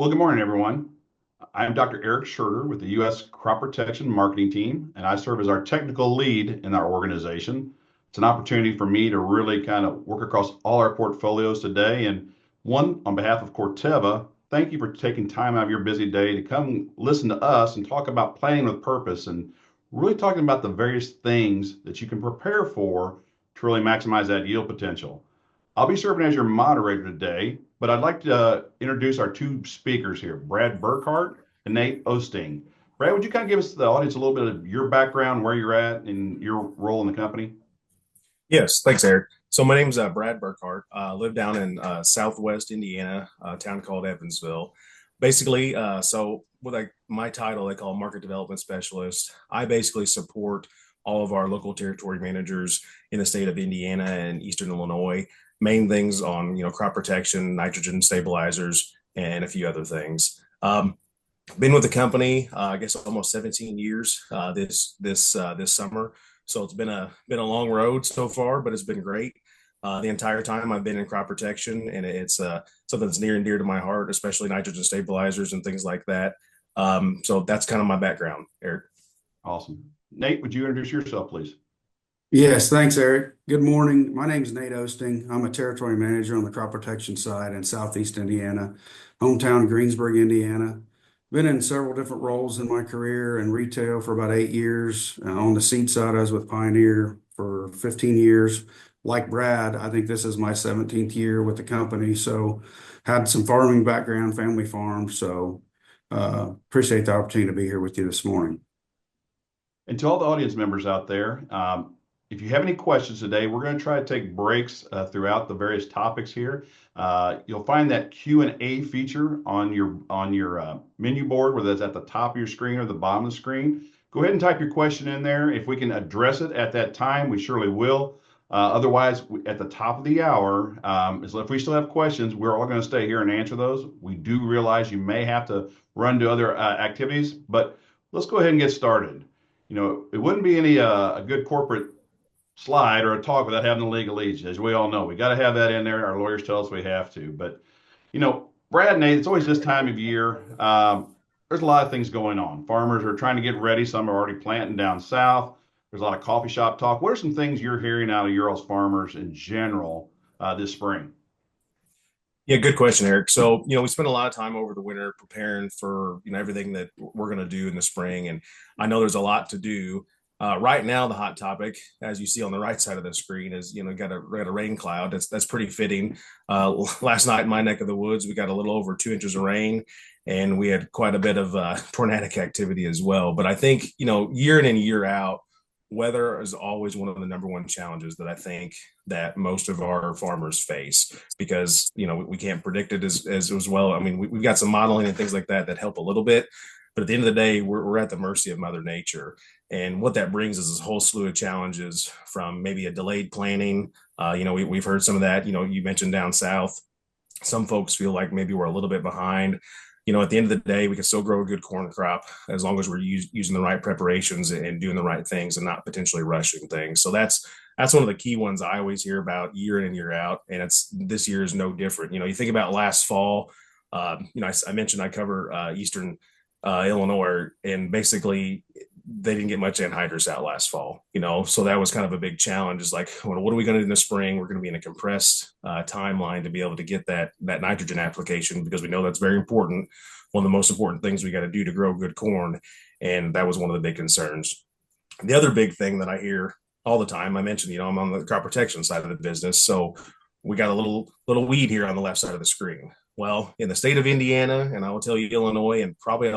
Well, good morning, everyone. I'm Dr. Eric Schurter with the U.S. Crop Protection Marketing Team, and I serve as our technical lead in our organization. It's an opportunity for me to really kind of work across all our portfolios today. And one, on behalf of Corteva, thank you for taking time out of your busy day to come listen to us and talk about planning with purpose and really talking about the various things that you can prepare for to really maximize that yield potential. I'll be serving as your moderator today, but I'd like to introduce our two speakers here, Brad Burkhart and Nate Osting. Brad, would you kind of give us the audience a little bit of your background, where you're at, and your role in the company? Yes, thanks, Eric. So my name's Brad Burkhart. Live down in Southwest Indiana, a town called Evansville. Basically, so with my title, they call market development specialist. I basically support all of our local territory managers in the state of Indiana and Eastern Illinois. Main things on crop protection, nitrogen stabilizers, and a few other things. Been with the company, I guess almost 17 years this summer. So it's been a long road so far, but it's been great. The entire time I've been in crop protection, and it's something that's near and dear to my heart, especially nitrogen stabilizers and things like that. So that's kind of my background, Eric. Awesome. Nate, would you introduce yourself, please? Yes, thanks, Eric. Good morning. My name is Nate Osting. I'm a territory manager on the crop protection side in Southeast Indiana, hometown Greensburg, Indiana. Been in several different roles in my career in retail for about 8 years. On the seed side, I was with Pioneer for 15 years. Like Brad, I think this is my 17th year with the company. So had some farming background, family farm. So appreciate the opportunity to be here with you this morning. And to all the audience members out there, if you have any questions today, we're going to try to take breaks throughout the various topics here. You'll find that Q&A feature on your menu board, whether that's at the top of your screen or the bottom of the screen. Go ahead and type your question in there. If we can address it at that time, we surely will. Otherwise, at the top of the hour, if we still have questions, we're all going to stay here and answer those. We do realize you may have to run to other activities, but let's go ahead and get started. It wouldn't be any a good corporate slide or a talk without having the legalese. As we all know, we got to have that in there. Our lawyers tell us we have to. But, Brad and Nate, it's always this time of year. There's a lot of things going on. Farmers are trying to get ready. Some are already planting down south. There's a lot of coffee shop talk. What are some things you're hearing out of your all's farmers in general this spring? Yeah, good question, Eric. So, we spent a lot of time over the winter preparing for, everything that we're going to do in the spring. And I know there's a lot to do. Right now, the hot topic, as you see on the right side of the screen, is got a rain cloud. That's pretty fitting. Last night in my neck of the woods, we got a little over 2 inches of rain, and we had quite a bit of tornadic activity as well. But I think year in and year out, weather is always one of the number one challenges that I think that most of our farmers face because we can't predict it as well. I mean, we've got some modeling and things like that help a little bit. But at the end of the day, we're at the mercy of Mother Nature. And what that brings is this whole slew of challenges from maybe a delayed planting. We've heard some of that. You mentioned down south. Some folks feel like maybe we're a little bit behind. At the end of the day, we can still grow a good corn crop as long as we're using the right preparations and doing the right things and not potentially rushing things. So that's one of the key ones I always hear about year in and year out. And this year is no different. You think about last fall, I mentioned I cover Eastern Illinois, and basically they didn't get much anhydrous out last fall, so that was kind of a big challenge. Is like, well, what are we going to do in the spring? We're going to be in a compressed timeline to be able to get that nitrogen application because we know that's very important. One of the most important things we got to do to grow good corn, and that was one of the big concerns. The other big thing that I hear all the time, I mentioned, I'm on the crop protection side of the business, so we got a little weed here on the left side of the screen. Well, in the state of Indiana, and I will tell you Illinois, and probably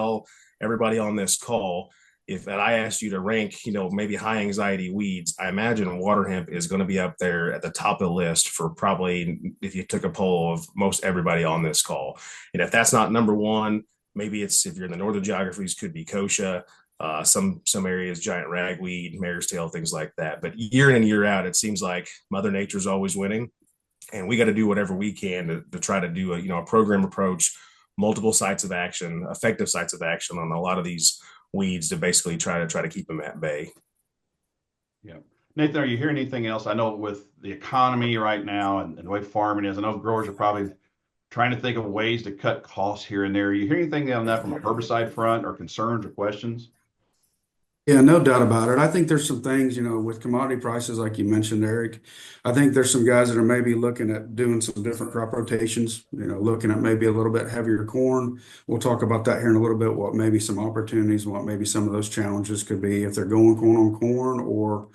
everybody on this call, if that I asked you to rank, maybe high anxiety weeds, I imagine water hemp is going to be up there at the top of the list for probably if you took a poll of most everybody on this call. And if that's not number one, maybe it's if you're in the northern geographies, could be kochia, some areas giant ragweed, mare's tail, things like that. But year in and year out, it seems like Mother Nature's always winning. And we got to do whatever we can to try to do a program approach, multiple sites of action, effective sites of action on a lot of these weeds to basically try to keep them at bay. Yeah. Nathan, are you hearing anything else? I know with the economy right now and the way farming is, I know growers are probably trying to think of ways to cut costs here and there. You hear anything on that from a herbicide front or concerns or questions? Yeah, no doubt about it. I think there's some things, with commodity prices, like you mentioned, Eric. I think there's some guys that are maybe looking at doing some different crop rotations, looking at maybe a little bit heavier corn. We'll talk about that here in a little bit, what maybe some opportunities, what maybe some of those challenges could be if they're going corn on corn or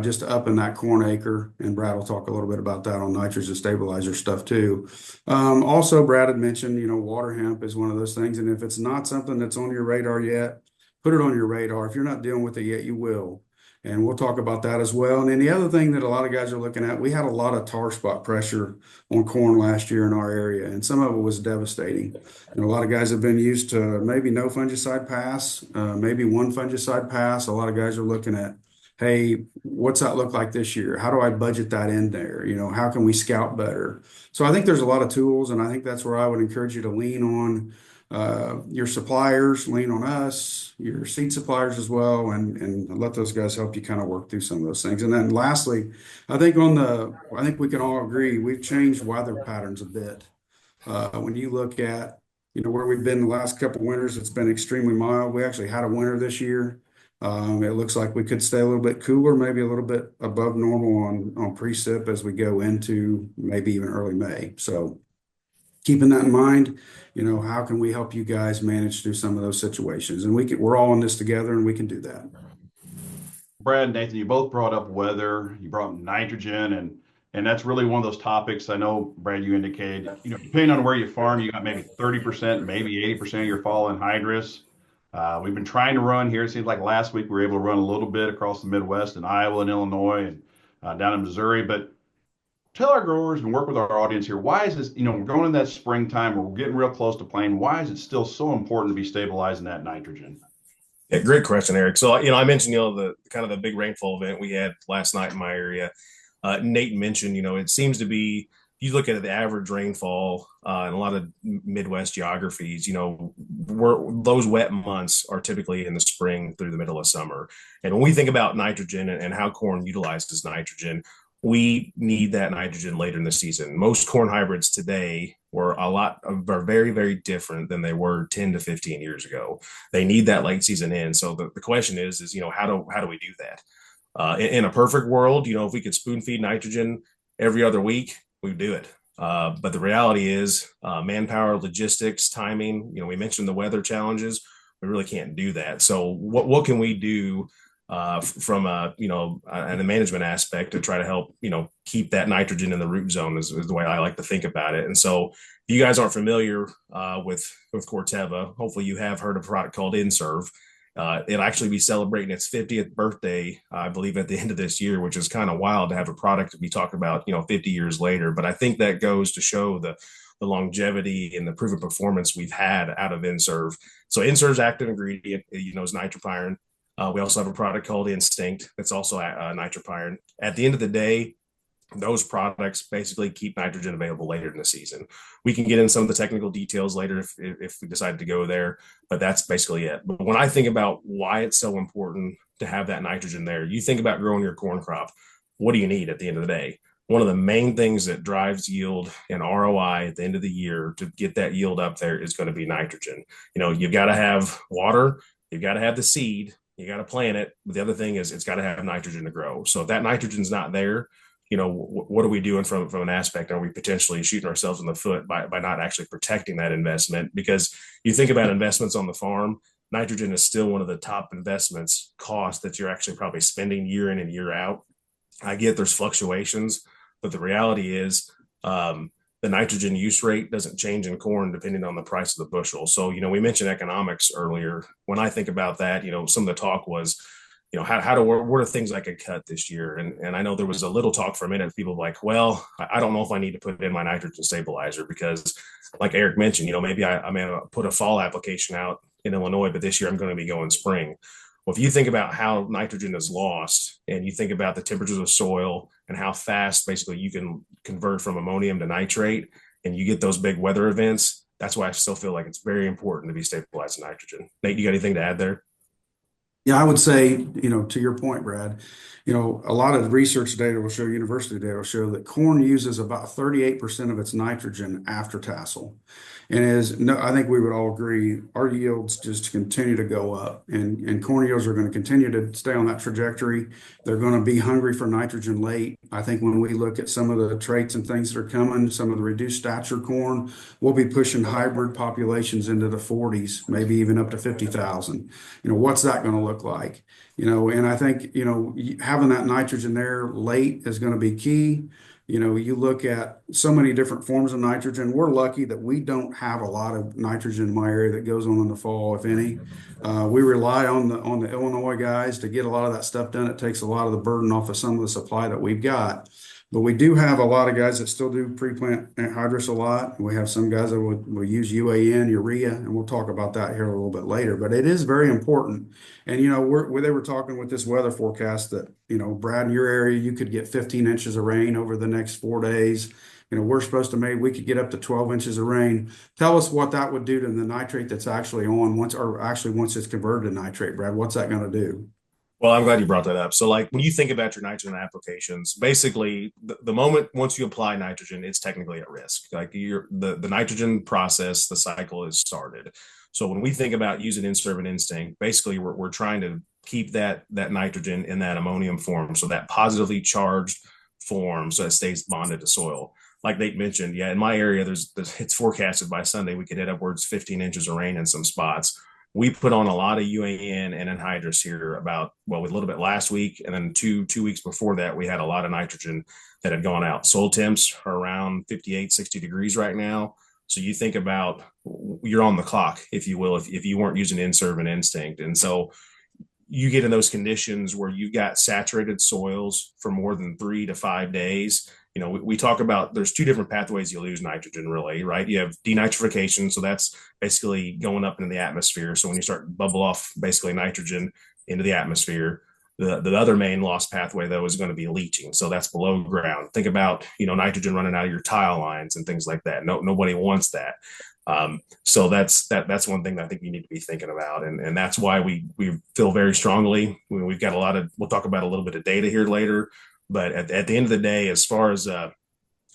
just up in that corn acre. And Brad will talk a little bit about that on nitrogen stabilizer stuff too. Also, Brad had mentioned, water hemp is one of those things. And if it's not something that's on your radar yet, put it on your radar. If you're not dealing with it yet, you will. And we'll talk about that as well. And then the other thing that a lot of guys are looking at, we had a lot of tar spot pressure on corn last year in our area, and some of it was devastating. And a lot of guys have been used to maybe no fungicide pass, maybe one fungicide pass. A lot of guys are looking at, hey, what's that look like this year? How do I budget that in there? How can we scout better? So I think there's a lot of tools, and I think that's where I would encourage you to lean on your suppliers, lean on us, your seed suppliers as well, and let those guys help you kind of work through some of those things. And then lastly, I think we can all agree we've changed weather patterns a bit. When you look at, where we've been the last couple of winters, it's been extremely mild. We actually had a winter this year. It looks like we could stay a little bit cooler, maybe a little bit above normal on precip as we go into maybe even early May. So keeping that in mind, how can we help you guys manage through some of those situations? And we're all in this together, and we can do that. Brad and Nathan, you both brought up weather, you brought up nitrogen, and that's really one of those topics. I know, Brad, you indicated, depending on where you farm, you got maybe 30%, maybe 80% of your fall anhydrous. We've been trying to run here. It seems like last week we were able to run a little bit across the Midwest in Iowa and Illinois and down in Missouri. But tell our growers and work with our audience here, why is this, we're going in that springtime, we're getting real close to planting. Why is it still so important to be stabilizing that nitrogen? Yeah, great question, Eric. So, I mentioned, the kind of the big rainfall event we had last night in my area. Nate mentioned, it seems to be, you look at the average rainfall in a lot of Midwest geographies, those wet months are typically in the spring through the middle of summer. And when we think about nitrogen and how corn utilizes nitrogen, we need that nitrogen later in the season. Most corn hybrids today are very, very different than they were 10 to 15 years ago. They need that late season in. So the question is, how do we do that? In a perfect world, if we could spoon feed nitrogen every other week, we'd do it. But the reality is manpower, logistics, timing, we mentioned the weather challenges. We really can't do that. So what can we do from and the management aspect to try to help, keep that nitrogen in the root zone is the way I like to think about it. And so if you guys aren't familiar with Corteva, hopefully you have heard of a product called Inserve. It'll actually be celebrating its 50th birthday, I believe, at the end of this year, which is kind of wild to have a product to be talking about, 50 years later. But I think that goes to show the longevity and the proven performance we've had out of Inserve. So Inserve's active ingredient, is nitropyrin. We also have a product called Instinct that's also nitropyrin. At the end of the day, those products basically keep nitrogen available later in the season. We can get in some of the technical details later if we decide to go there, but that's basically it. But when I think about why it's so important to have that nitrogen there, you think about growing your corn crop. What do you need at the end of the day? One of the main things that drives yield and ROI at the end of the year to get that yield up there is going to be nitrogen. You've got to have water, you've got to have the seed, you got to plant it. But the other thing is it's got to have nitrogen to grow. So if that nitrogen's not there, what are we doing from an aspect? Are we potentially shooting ourselves in the foot by not actually protecting that investment? Because you think about investments on the farm, nitrogen is still one of the top investments cost that you're actually probably spending year in and year out. I get there's fluctuations, but the reality is the nitrogen use rate doesn't change in corn depending on the price of the bushel. So, we mentioned economics earlier. When I think about that, some of the talk was, what are things I could cut this year? And I know there was a little talk for a minute, people like, well, I don't know if I need to put in my nitrogen stabilizer because like Eric mentioned, maybe I may put a fall application out in Illinois, but this year I'm going to be going spring. Well, if you think about how nitrogen is lost and you think about the temperatures of soil and how fast basically you can convert from ammonium to nitrate and you get those big weather events, that's why I still feel like it's very important to be stabilizing nitrogen. Nate, you got anything to add there? Yeah, I would say, to your point, Brad, a lot of research data will show, university data will show that corn uses about 38% of its nitrogen after tassel. And as no, I think we would all agree, our yields just continue to go up, and corn yields are going to continue to stay on that trajectory. They're going to be hungry for nitrogen late. I think when we look at some of the traits and things that are coming, some of the reduced stature corn, we'll be pushing hybrid populations into the 40s, maybe even up to 50,000. What's that going to look like? And I think, having that nitrogen there late is going to be key. You look at so many different forms of nitrogen. We're lucky that we don't have a lot of nitrogen in my area that goes on in the fall, if any. We rely on the Illinois guys to get a lot of that stuff done. It takes a lot of the burden off of some of the supply that we've got. But we do have a lot of guys that still do pre-plant anhydrous a lot. We have some guys that will use UAN, urea, and we'll talk about that here a little bit later. But it is very important. And they were talking with this weather forecast that Brad, in your area, you could get 15 inches of rain over the next 4 days. We're supposed to maybe we could get up to 12 inches of rain. Tell us what that would do to the nitrate that's actually on once it's converted to nitrate, Brad. What's that going to do? Well, I'm glad you brought that up. So, like when you think about your nitrogen applications, basically the moment once you apply nitrogen, it's technically at risk. Like the nitrogen process, the cycle is started. So when we think about using in-serve and instinct, basically we're trying to keep that nitrogen in that ammonium form, so that positively charged form, so it stays bonded to soil. Like Nate mentioned, yeah, in my area, it's forecasted by Sunday we could hit upwards 15 inches of rain in some spots. We put on a lot of UAN and anhydrous here about, well, a little bit last week. And then two weeks before that, we had a lot of nitrogen that had gone out. Soil temps are around 58, 60 degrees right now. So you think about you're on the clock, if you will, if you weren't using in-serve and instinct. And so you get in those conditions where you've got saturated soils for more than 3 to 5 days. We talk about there's two different pathways you lose nitrogen, really, right? You have denitrification, so that's basically going up into the atmosphere. So when you start to bubble off basically nitrogen into the atmosphere, the other main loss pathway though is going to be leaching. So that's below ground. Think about nitrogen running out of your tile lines and things like that. Nobody wants that. So that's one thing that I think you need to be thinking about, and that's why we feel very strongly. We've got we'll talk about a little bit of data here later, but at the end of the day, as far as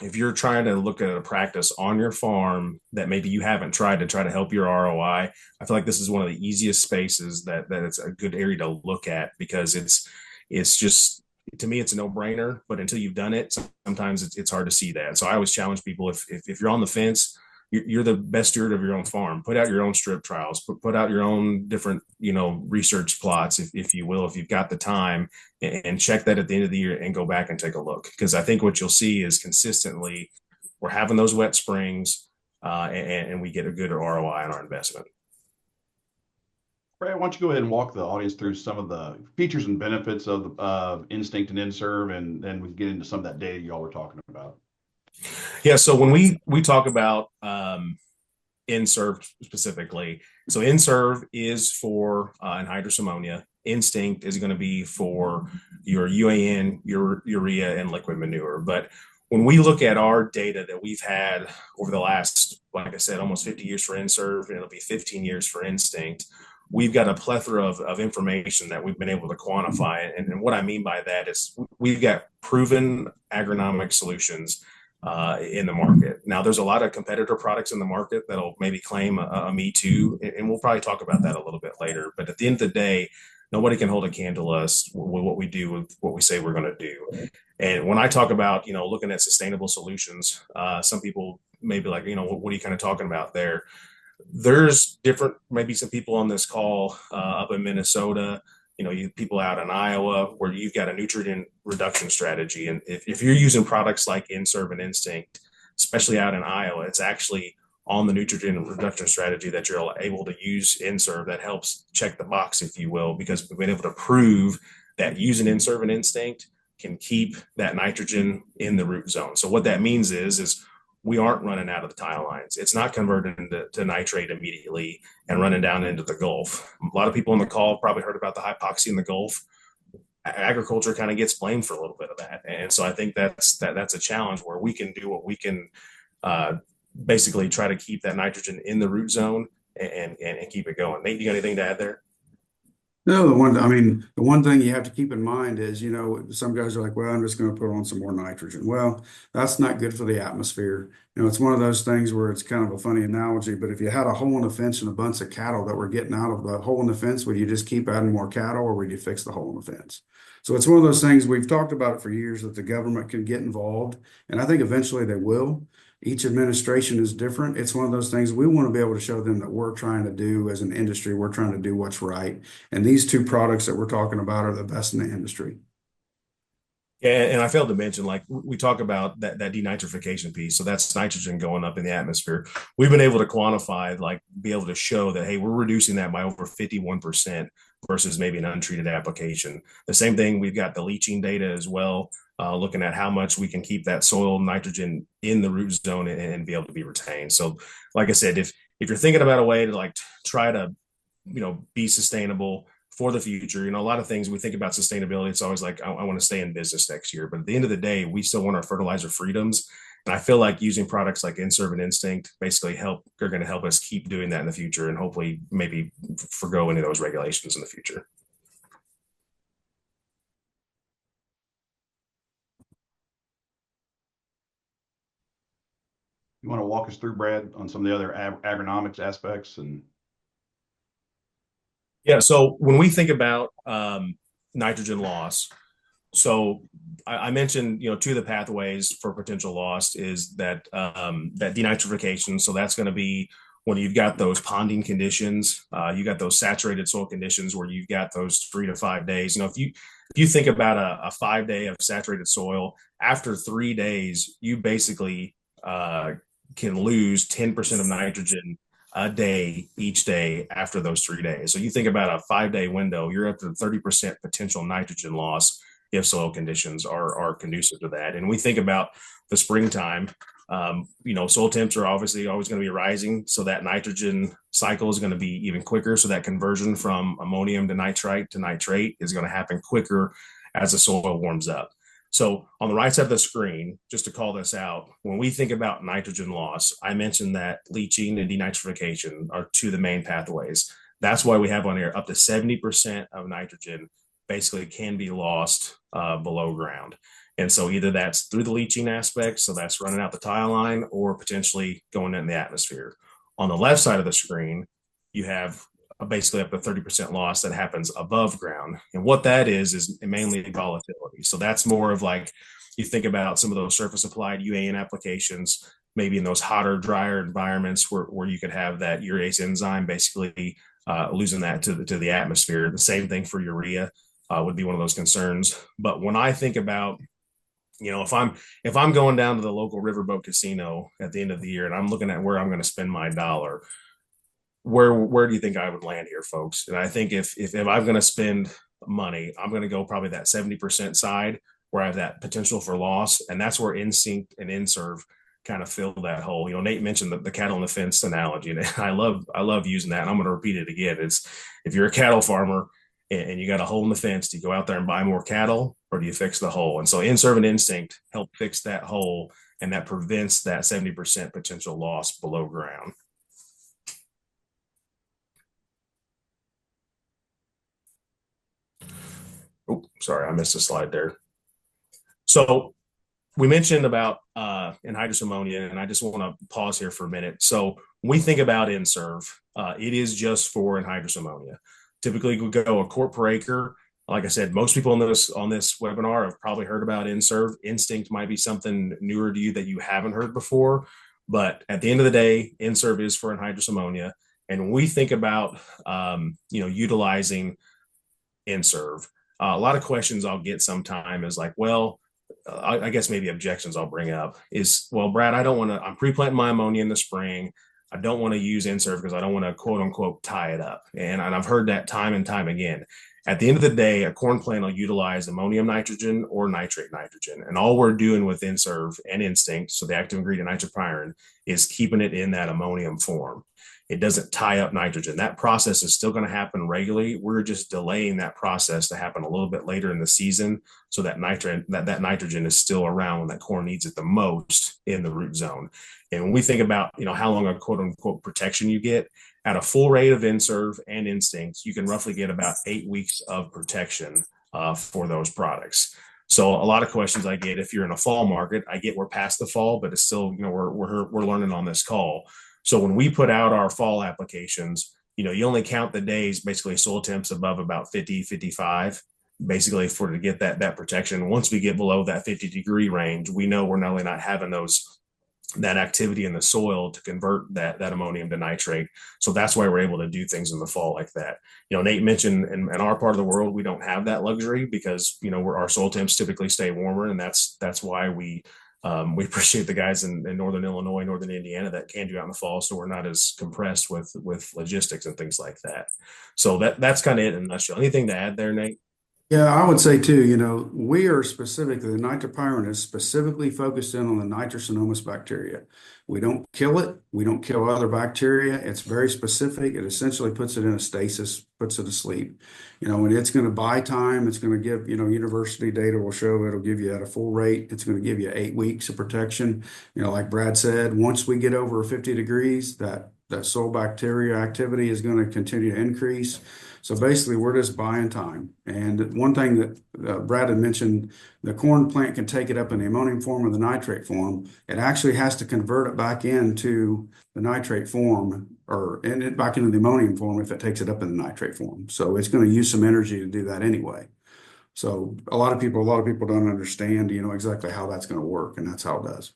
if you're trying to look at a practice on your farm that maybe you haven't tried to try to help your ROI, I feel like this is one of the easiest spaces that it's a good area to look at, because it's just, to me, it's a no-brainer, but until you've done it, sometimes it's hard to see that. So I always challenge people, if you're on the fence, you're the best steward of your own farm. Put out your own strip trials, put out your own different, research plots, if you will, if you've got the time, and check that at the end of the year and go back and take a look. Because I think what you'll see is consistently we're having those wet springs, and we get a good ROI on our investment. Brad, why don't you go ahead and walk the audience through some of the features and benefits of instinct and in-serve, and then we can get into some of that data y'all were talking about. Yeah, so when we talk about in-serve specifically, so in-serve is for anhydrous ammonia. Instinct is going to be for your UAN, your urea, and liquid manure. But when we look at our data that we've had over the last, like I said, almost 50 years for in-serve, and it'll be 15 years for instinct, we've got a plethora of information that we've been able to quantify. And what I mean by that is we've got proven agronomic solutions in the market. Now, there's a lot of competitor products in the market that'll maybe claim a me too, and we'll probably talk about that a little bit later. But at the end of the day, nobody can hold a candle to us with what we do, with what we say we're going to do. And when I talk about, looking at sustainable solutions, some people may be like, what are you kind of talking about there? There's different, maybe some people on this call up in Minnesota, you people out in Iowa where you've got a nutrient reduction strategy. And if you're using products like in-serve and instinct, especially out in Iowa, it's actually on the nutrient reduction strategy that you're able to use in-serve that helps check the box, if you will, because we've been able to prove that using in-serve and instinct can keep that nitrogen in the root zone. So what that means is we aren't running out of the tile lines. It's not converted to nitrate immediately and running down into the Gulf. A lot of people on the call probably heard about the hypoxia in the Gulf. Agriculture kind of gets blamed for a little bit of that. And so I think that's a challenge where we can do what we can, basically try to keep that nitrogen in the root zone and keep it going. Nate, you got anything to add there? No, the one thing you have to keep in mind is, some guys are like, well, I'm just going to put on some more nitrogen. Well, that's not good for the atmosphere. It's one of those things where it's kind of a funny analogy, but if you had a hole in the fence and a bunch of cattle that were getting out of the hole in the fence, would you just keep adding more cattle or would you fix the hole in the fence? So it's one of those things we've talked about it for years that the government can get involved, and I think eventually they will. Each administration is different. It's one of those things we want to be able to show them that we're trying to do as an industry, we're trying to do what's right. And these two products that we're talking about are the best in the industry. Yeah, and I failed to mention, like we talk about that denitrification piece. So that's nitrogen going up in the atmosphere. We've been able to quantify, like be able to show that, hey, we're reducing that by over 51% versus maybe an untreated application. The same thing, we've got the leaching data as well, looking at how much we can keep that soil nitrogen in the root zone and be able to be retained. So, like I said, if you're thinking about a way to like try to, be sustainable for the future. A lot of things we think about sustainability, it's always like, I want to stay in business next year. But at the end of the day, we still want our fertilizer freedoms. And I feel like using products like Inserve and Instinct basically are going to help us keep doing that in the future and hopefully maybe forgo any of those regulations in the future. You want to walk us through, Brad, on some of the other agronomics aspects and Yeah. So when we think about nitrogen loss, so I mentioned, two of the pathways for potential loss is that denitrification. So that's going to be when you've got those ponding conditions, you got those saturated soil conditions where you've got those 3 to 5 days. If you think about a 5 day of saturated soil, after 3 days, you basically can lose 10% of nitrogen a day each day after those 3 days. So you think about a 5 day window, you're up to 30% potential nitrogen loss if soil conditions are conducive to that. And we think about the springtime, soil temps are obviously always going to be rising. So that nitrogen cycle is going to be even quicker. So that conversion from ammonium to nitrite to nitrate is going to happen quicker as the soil warms up. So on the right side of the screen, just to call this out, when we think about nitrogen loss, I mentioned that leaching and denitrification are two of the main pathways. That's why we have on here up to 70% of nitrogen basically can be lost below ground. And so either that's through the leaching aspect, so that's running out the tile line, or potentially going in the atmosphere. On the left side of the screen, you have basically up to 30% loss that happens above ground. And what that is mainly volatility. So that's more of like, you think about some of those surface applied UAN applications, maybe in those hotter, drier environments where you could have that urease enzyme basically losing that to the atmosphere. The same thing for urea would be one of those concerns. But when I think about, if I'm going down to the local riverboat casino at the end of the year and I'm looking at where I'm going to spend my dollar, where do you think I would land here, folks? And I think if I'm going to spend money, I'm going to go probably that 70% side where I have that potential for loss, and that's where Instinct and Inserve kind of fill that hole. Nate mentioned the cattle on the fence analogy, and I love using that. And I'm going to repeat it again. It's if you're a cattle farmer and you got a hole in the fence, do you go out there and buy more cattle, or do you fix the hole? And so Inserve and Instinct help fix that hole, and that prevents that 70% potential loss below ground. Oh, sorry, I missed a slide there. So we mentioned about anhydrous ammonia, and I just want to pause here for a minute. So when we think about Inserve, it is just for anhydrous ammonia. Typically, we go a quart per acre. Like I said, most people on this webinar have probably heard about Inserve. Instinct might be something newer to you that you haven't heard before. But at the end of the day, Inserve is for anhydrous ammonia. And when we think about utilizing Inserve, a lot of questions I'll get sometime is like, well, I guess maybe objections I'll bring up is, well, Brad, I'm pre-planting my ammonia in the spring. I don't want to use Inserve because I don't want to quote unquote tie it up. And I've heard that time and time again. At the end of the day, a corn plant will utilize ammonium nitrogen or nitrate nitrogen. And all we're doing with Inserve and Instinct, so the active ingredient nitropyrin, is keeping it in that ammonium form. It doesn't tie up nitrogen. That process is still going to happen regularly. We're just delaying that process to happen a little bit later in the season so that nitrogen is still around when that corn needs it the most in the root zone. And when we think about, how long a quote unquote protection you get at a full rate of Inserve and Instinct, you can roughly get about 8 weeks of protection for those products. So a lot of questions I get, if you're in a fall market, I get we're past the fall, but it's still, we're learning on this call. So when we put out our fall applications, you only count the days, basically soil temps above about 50, 55, basically for to get that protection. Once we get below that 50-degree range, we know we're not only not having that activity in the soil to convert that ammonium to nitrate. So that's why we're able to do things in the fall like that. Nate mentioned in our part of the world, we don't have that luxury because, our soil temps typically stay warmer. And that's why we appreciate the guys in Northern Illinois, Northern Indiana that can do out in the fall. So we're not as compressed with logistics and things like that. So that's kind of it in a nutshell. Anything to add there, Nate? Yeah, I would say too, we are specifically, the nitropyrin is specifically focused in on the nitrosomonas bacteria. We don't kill it. We don't kill other bacteria. It's very specific. It essentially puts it in a stasis, puts it to sleep. And it's going to buy time. It's going to give, university data will show it'll give you at a full rate. It's going to give you 8 weeks of protection. Like Brad said, once we get over 50 degrees, that soil bacteria activity is going to continue to increase. So basically, we're just buying time. And one thing that Brad had mentioned, the corn plant can take it up in the ammonium form or the nitrate form. It actually has to convert it back into the nitrate form back into the ammonium form if it takes it up in the nitrate form. So it's going to use some energy to do that anyway. So a lot of people don't understand, exactly how that's going to work, and that's how it does.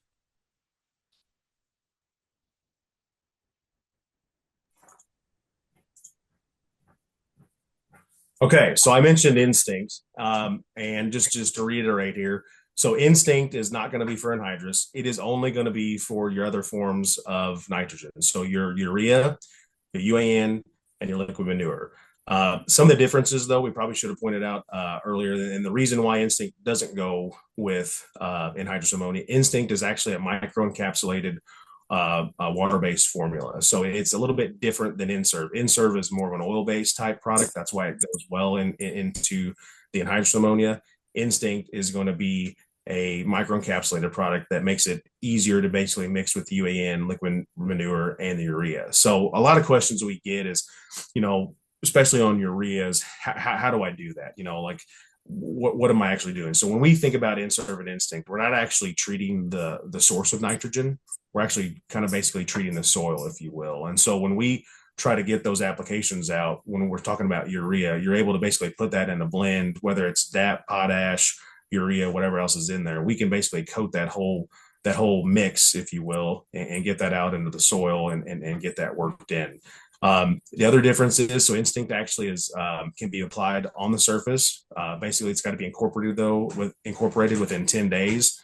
Okay, so I mentioned Instinct, and just to reiterate here, so Instinct is not going to be for anhydrous. It is only going to be for your other forms of nitrogen. So your urea, your UAN, and your liquid manure. Some of the differences, though, we probably should have pointed out earlier, and the reason why Instinct doesn't go with anhydrous ammonia, Instinct is actually a microencapsulated water-based formula. So it's a little bit different than Inserve. Inserve is more of an oil-based type product. That's why it goes well into the anhydrous ammonia. Instinct is going to be a microencapsulated product that makes it easier to basically mix with UAN, liquid manure, and the urea. So a lot of questions we get is, especially on ureas, how do I do that? Like, what am I actually doing? So when we think about Inserve and Instinct, we're not actually treating the source of nitrogen. We're actually kind of basically treating the soil, if you will. And so when we try to get those applications out, when we're talking about urea, you're able to basically put that in a blend, whether it's DAP, potash, urea, whatever else is in there. We can basically coat that whole mix, if you will, and get that out into the soil and get that worked in. The other difference is, so Instinct actually can be applied on the surface. Basically, it's got to be incorporated within 10 days,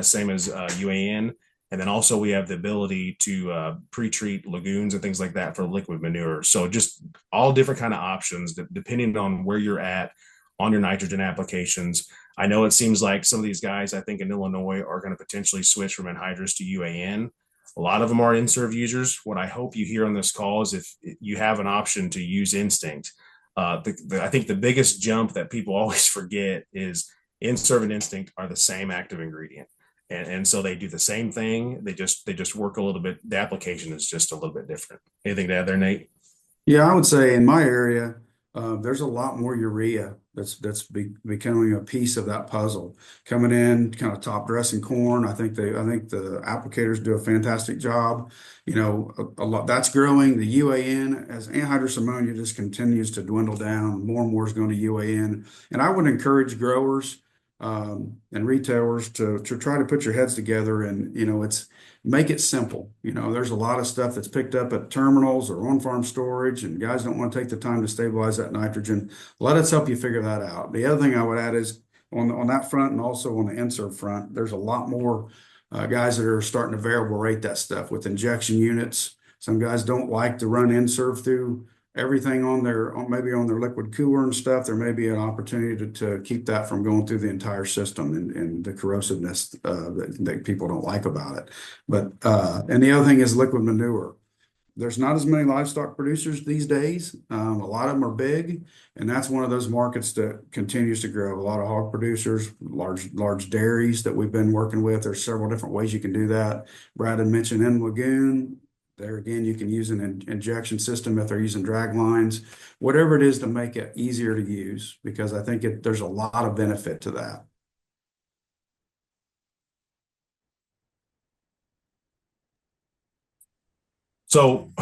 same as UAN. And then also we have the ability to pre-treat lagoons and things like that for liquid manure. So just all different kind of options depending on where you're at on your nitrogen applications. I know it seems like some of these guys, I think in Illinois, are going to potentially switch from anhydrous to UAN. A lot of them are Inserve users. What I hope you hear on this call is if you have an option to use Instinct. I think the biggest jump that people always forget is Inserve and Instinct are the same active ingredient. And so they do the same thing. They just work a little bit. The application is just a little bit different. Anything to add there, Nate? Yeah, I would say in my area, there's a lot more urea that's becoming a piece of that puzzle coming in, kind of top dressing corn. I think the applicators do a fantastic job. A lot that's growing. The UAN as anhydrous ammonia just continues to dwindle down. More and more is going to UAN, and I would encourage growers and retailers to try to put your heads together and make it simple. There's a lot of stuff that's picked up at terminals or on-farm storage, and guys don't want to take the time to stabilize that nitrogen. Let us help you figure that out. The other thing I would add is on that front and also on the Inserve front, there's a lot more guys that are starting to variable rate that stuff with injection units. Some guys don't like to run Inserve through everything maybe on their liquid cooler and stuff. There may be an opportunity to keep that from going through the entire system and the corrosiveness that people don't like about it. But and the other thing is liquid manure. there's not as many livestock producers these days. A lot of them are big, and that's one of those markets that continues to grow. A lot of hog producers, large dairies that we've been working with. There's several different ways you can do that. Brad had mentioned in lagoon. There again, you can use an injection system if they're using drag lines, whatever it is to make it easier to use, because I think there's a lot of benefit to that. So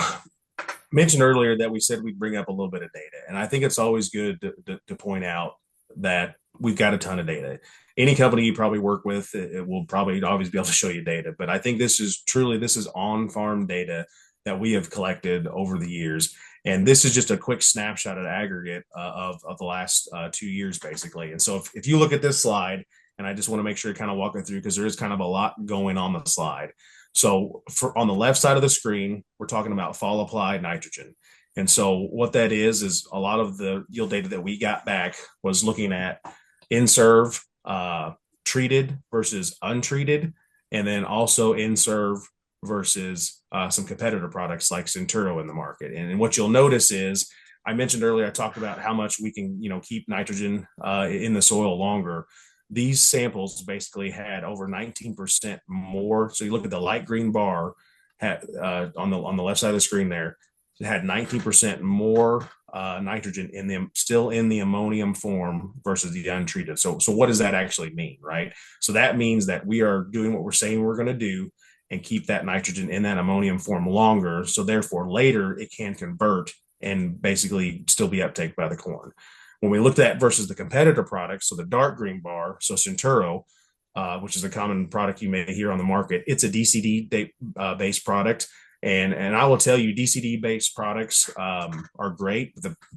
mentioned earlier that we said we'd bring up a little bit of data, and I think it's always good to point out that we've got a ton of data. Any company you probably work with, it will probably always be able to show you data, but I think this is on-farm data that we have collected over the years. And this is just a quick snapshot at aggregate of the last 2 years, basically. And so if you look at this slide, and I just want to make sure to kind of walk it through because there is kind of a lot going on the slide. So on the left side of the screen, we're talking about fall applied nitrogen. And so what that is a lot of the yield data that we got back was looking at in-serve treated versus untreated, and then also in-serve versus some competitor products like Centuro in the market. And what you'll notice is, I mentioned earlier, I talked about how much we can, keep nitrogen in the soil longer. These samples basically had over 19% more. So you look at the light green bar on the left side of the screen there, it had 19% more nitrogen in them, still in the ammonium form versus the untreated. So what does that actually mean, right? So that means that we are doing what we're saying we're going to do and keep that nitrogen in that ammonium form longer. So therefore later it can convert and basically still be uptake by the corn. When we looked at versus the competitor products, so the dark green bar, so Centuro, which is a common product you may hear on the market, it's a DCD based product. And I will tell you, DCD based products are great.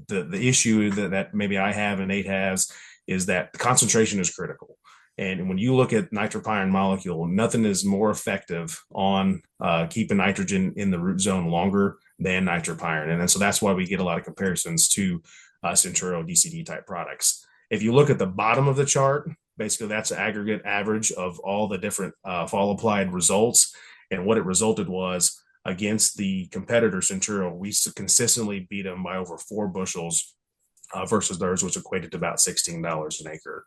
The issue that maybe I have and Nate has is that the concentration is critical. And when you look at nitropyrin molecule, nothing is more effective on keeping nitrogen in the root zone longer than nitropyrin. And so that's why we get a lot of comparisons to Centuro DCD type products. If you look at the bottom of the chart, basically that's an aggregate average of all the different fall applied results. And what it resulted was against the competitor Centuro, we consistently beat them by over 4 bushels versus theirs, which equated to about $16 an acre.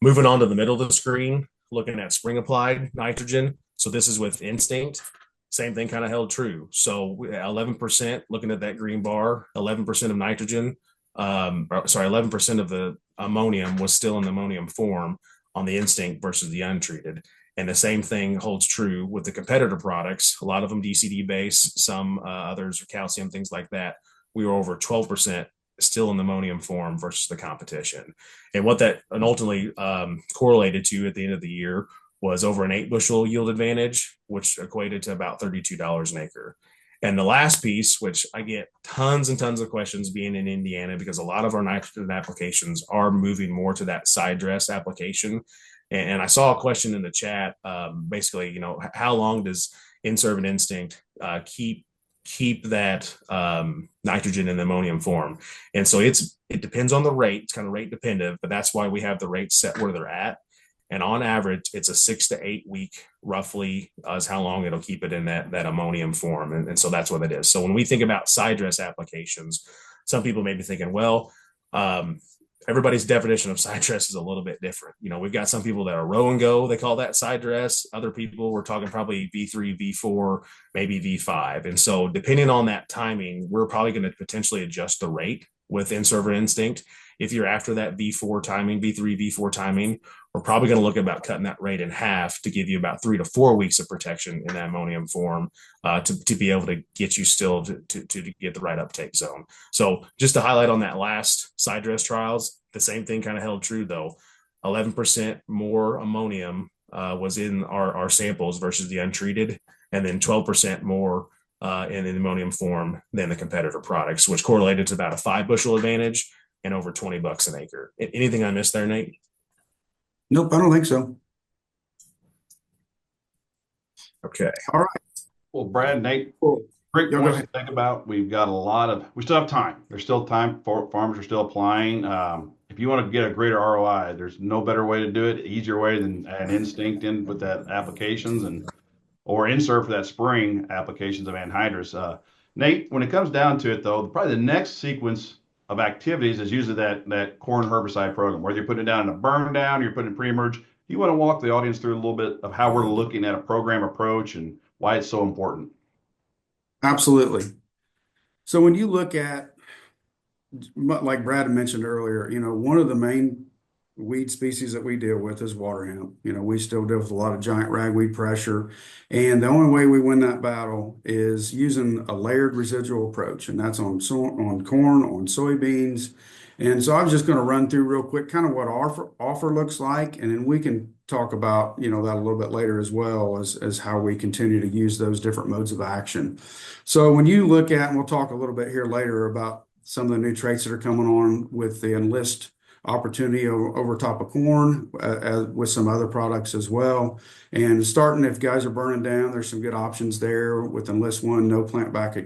Moving on to the middle of the screen, looking at spring applied nitrogen. So this is with Instinct. Same thing kind of held true. So 11%, looking at that green bar, 11% of nitrogen, 11% of the ammonium was still in the ammonium form on the Instinct versus the untreated. And the same thing holds true with the competitor products. A lot of them DCD based, some others are calcium, things like that. We were over 12% still in the ammonium form versus the competition. And what that ultimately correlated to at the end of the year was over an 8 bushel yield advantage, which equated to about $32 an acre. And the last piece, which I get tons and tons of questions being in Indiana, because a lot of our nitrogen applications are moving more to that side dress application. And I saw a question in the chat, basically, how long does in-serve and Instinct keep that nitrogen in the ammonium form? And so it depends on the rate. It's kind of rate dependent, but that's why we have the rates set where they're at. And on average, it's a 6 to 8 week roughly is how long it'll keep it in that ammonium form. And so that's what it is. So when we think about side dress applications, some people may be thinking, well, everybody's definition of side dress is a little bit different. We've got some people that are row and go, they call that side dress. Other people, we're talking probably V3, V4, maybe V5. And so depending on that timing, we're probably going to potentially adjust the rate with in-serve Instinct. If you're after that V4 timing, V3, V4 timing, we're probably going to look at about cutting that rate in half to give you about 3 to 4 weeks of protection in that ammonium form to be able to get you still to get the right uptake zone. So just to highlight on that last side dress trials, the same thing kind of held true though. 11% more ammonium was in our samples versus the untreated, and then 12% more in the ammonium form than the competitor products, which correlated to about a 5 bushel advantage and over $20 an acre. Anything I missed there, Nate? Nope, I don't think so. Okay. All right. Well, Brad, Nate, Cool. great Yeah, go points to ahead. think about. We still have time. There's still time for farmers are still applying. If you want to get a greater ROI, there's no better way to do it, easier way than an Instinct in with that applications or insert for that spring applications of anhydrous. Nate, when it comes down to it, though, probably the next sequence of activities is usually that corn herbicide program, whether you're putting it down in a burn down, you're putting it pre-emerge. You want to walk the audience through a little bit of how we're looking at a program approach and why it's so important. Absolutely. So when you look at, like Brad mentioned earlier, one of the main weed species that we deal with is water hemp. We still deal with a lot of giant ragweed pressure, and the only way we win that battle is using a layered residual approach, and that's on corn, on soybeans. And so I was just going to run through real quick kind of what our offer looks like, and then we can talk about that a little bit later as well as how we continue to use those different modes of action. So when you look at, and we'll talk a little bit here later about some of the new traits that are coming on with the Enlist opportunity over top of corn with some other products as well. And starting, if guys are burning down, there's some good options there with Enlist One, no plant back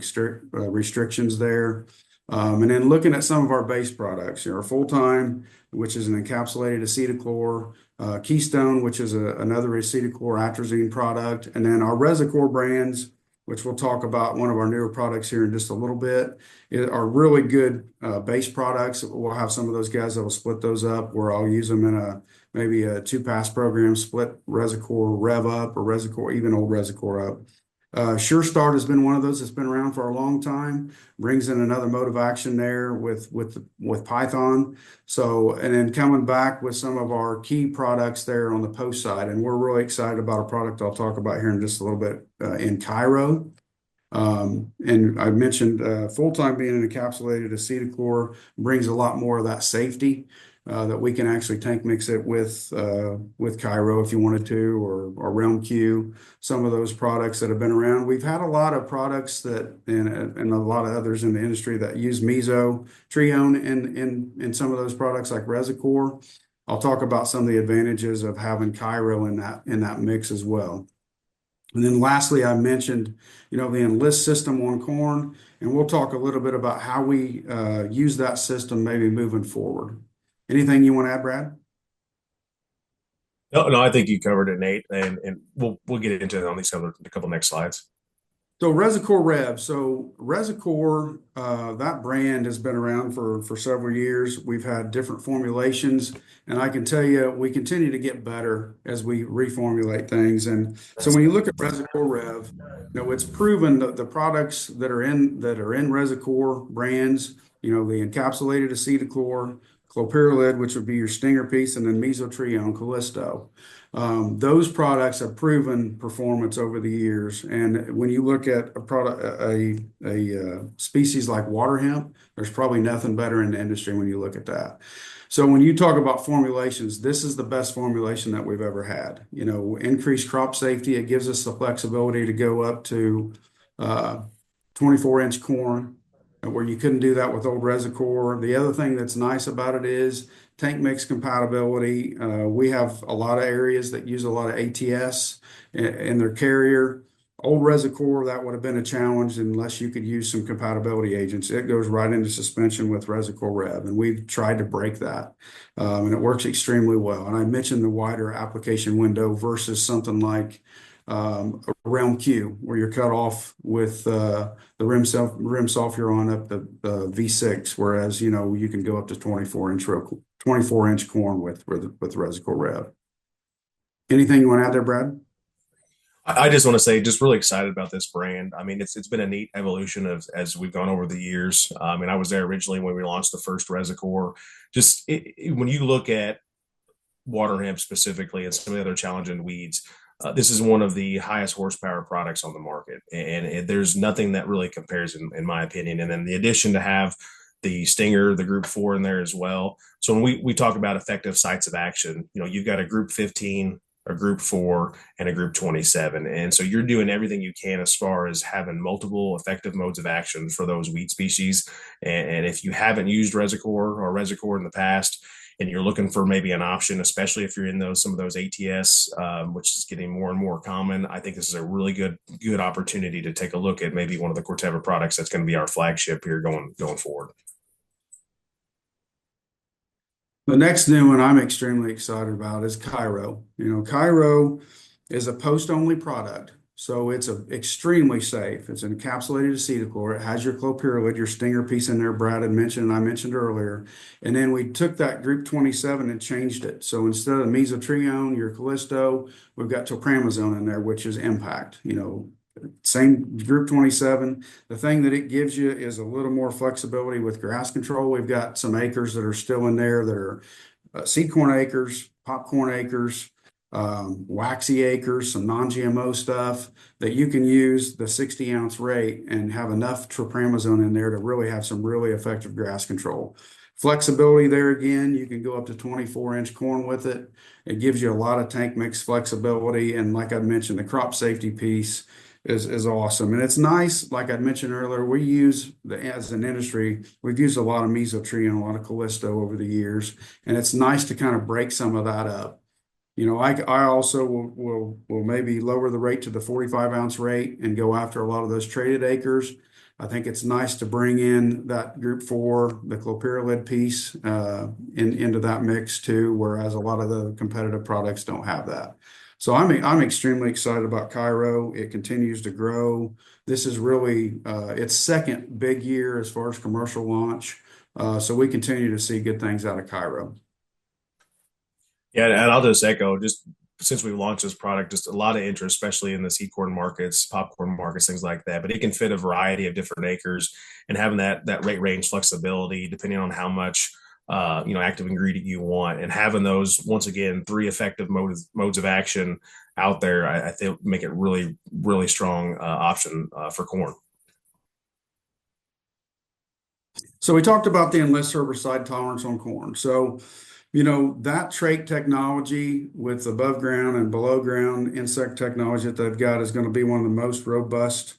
restrictions there. And then looking at some of our base products, our Full Time, which is an encapsulated acetochlor, Keystone, which is another acetochlor atrazine product, and then our Resicor brands, which we'll talk about one of our newer products here in just a little bit, are really good base products. We'll have some of those guys that will split those up where I'll use them in maybe a 2-pass program, split Resicor Rev Up or Resicor, even old Resicor Up. Sure Start has been one of those that's been around for a long time, brings in another mode of action there with Python. So, and then coming back with some of our key products there on the post side, and we're really excited about a product I'll talk about here in just a little bit in Cairo. And I mentioned Full Time being an encapsulated acetochlor brings a lot more of that safety that we can actually tank mix it with Cairo if you wanted to, or Realm Q, some of those products that have been around. We've had a lot of products that, and a lot of others in the industry that use Meso, Trione in some of those products like Resicor. I'll talk about some of the advantages of having Cairo in that mix as well. And then lastly, I mentioned, the Enlist system on corn, and we'll talk a little bit about how we use that system maybe moving forward. Anything you want to add, Brad? No, I think you covered it, Nate, and we'll get into it on a couple next slides. So Resicor Rev. So Resicor, that brand has been around for several years. We've had different formulations, and I can tell you we continue to get better as we reformulate things. And so when you look at Resicor Rev, it's proven that the products that are in Resicor brands, the encapsulated acetochlor, clopyralid, which would be your stinger piece, and then mesotrione, Callisto. Those products have proven performance over the years. And when you look at a species like water hemp, there's probably nothing better in the industry when you look at that. So when you talk about formulations, this is the best formulation that we've ever had. Increased crop safety. It gives us the flexibility to go up to 24-inch corn, where you couldn't do that with old Resicor. The other thing that's nice about it is tank mix compatibility. We have a lot of areas that use a lot of ATS in their carrier. Old Resicor, that would have been a challenge unless you could use some compatibility agents. It goes right into suspension with Resicor Rev, and we've tried to break that, and it works extremely well. And I mentioned the wider application window versus something like a Realm Q, where you're cut off with the rim sulfuron up the V6, whereas you can go up to 24-inch corn with Resicor Rev. Anything you want to add there, Brad? I just want to say, just really excited about this brand. I mean, it's been a neat evolution as we've gone over the years. I mean, I was there originally when we launched the first Resicor. When you look at water hemp specifically and some of the other challenging weeds, this is one of the highest horsepower products on the market, and there's nothing that really compares in my opinion. And then the addition to have the Stinger, the Group 4 in there as well. So when we talk about effective sites of action, you've got a Group 15, a Group 4, and a Group 27. And so you're doing everything you can as far as having multiple effective modes of action for those weed species. And if you haven't used Resicor in the past, and you're looking for maybe an option, especially if you're in some of those ATS, which is getting more and more common, I think this is a really good opportunity to take a look at maybe one of the Corteva products that's going to be our flagship here going forward. The next new one I'm extremely excited about is Cairo. Cairo is a post-only product. So it's extremely safe. It's an encapsulated acetylchlor. It has your clopyralid, your stinger piece in there, Brad had mentioned, and I mentioned earlier. And then we took that group 27 and changed it. So instead of mesotrione, your Callisto, we've got topramazone in there, which is impact. Same group 27. The thing that it gives you is a little more flexibility with grass control. We've got some acres that are still in there that are seed corn acres, popcorn acres, waxy acres, some non-GMO stuff that you can use the 60-ounce rate and have enough tropramazone in there to really have some really effective grass control. Flexibility there again, you can go up to 24-inch corn with it. It gives you a lot of tank mix flexibility. And like I mentioned, the crop safety piece is awesome. And it's nice, like I mentioned earlier, we use as an industry, we've used a lot of mesotrione, a lot of Callisto over the years, and it's nice to kind of break some of that up. I also will maybe lower the rate to the 45-ounce rate and go after a lot of those traded acres. I think it's nice to bring in that group 4, the clopyralid piece, into that mix too, whereas a lot of the competitive products don't have that. So I'm extremely excited about Cairo. It continues to grow. This is really its second big year as far as commercial launch. So we continue to see good things out of Cairo. Yeah, and I'll just echo, just since we've launched this product, just a lot of interest, especially in the seed corn markets, popcorn markets, things like that. But it can fit a variety of different acres, and having that rate range flexibility, depending on how much active ingredient you want, and having those once again 3 effective modes of action out there, I think make it really really strong option for corn. So we talked about the Enlist herbicide tolerance on corn. So, that trait technology with above ground and below ground insect technology that they've got is going to be one of the most robust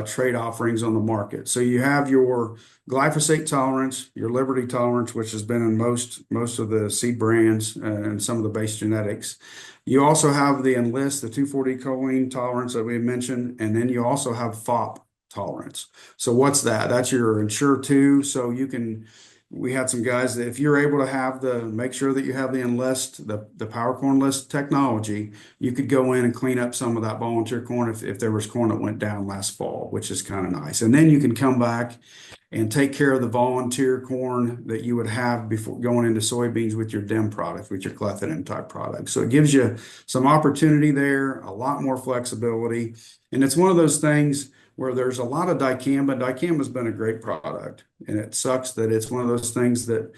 trait offerings on the market. So you have your glyphosate tolerance, your Liberty tolerance, which has been in most of the seed brands and some of the base genetics. You also have the Enlist, the 2,4-D choline tolerance that we mentioned, and then you also have FOP tolerance. So what's that? That's your Ensure 2. So we had some guys that if you're able to make sure that you have the Enlist, the Power Corn List technology, you could go in and clean up some of that volunteer corn if there was corn that went down last fall, which is kind of nice. And then you can come back and take care of the volunteer corn that you would have before going into soybeans with your DEM product, with your clethodim type product. So it gives you some opportunity there, a lot more flexibility. And it's one of those things where there's a lot of dicamba. Dicamba has been a great product, and it sucks that it's one of those things that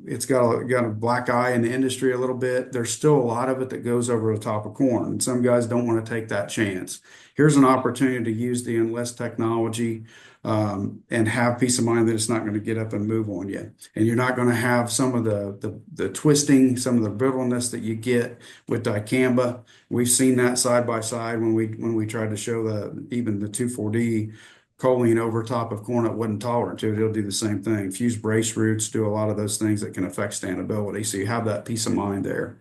it's got a black eye in the industry a little bit. There's still a lot of it that goes over the top of corn, and some guys don't want to take that chance. Here's an opportunity to use the Enlist technology and have peace of mind that it's not going to get up and move on you. And you're not going to have some of the twisting, some of the brittleness that you get with dicamba. We've seen that side by side when we tried to show even the 2,4-D choline over top of corn that wasn't tolerant to it. It'll do the same thing. Fused brace roots do a lot of those things that can affect standability. So you have that peace of mind there.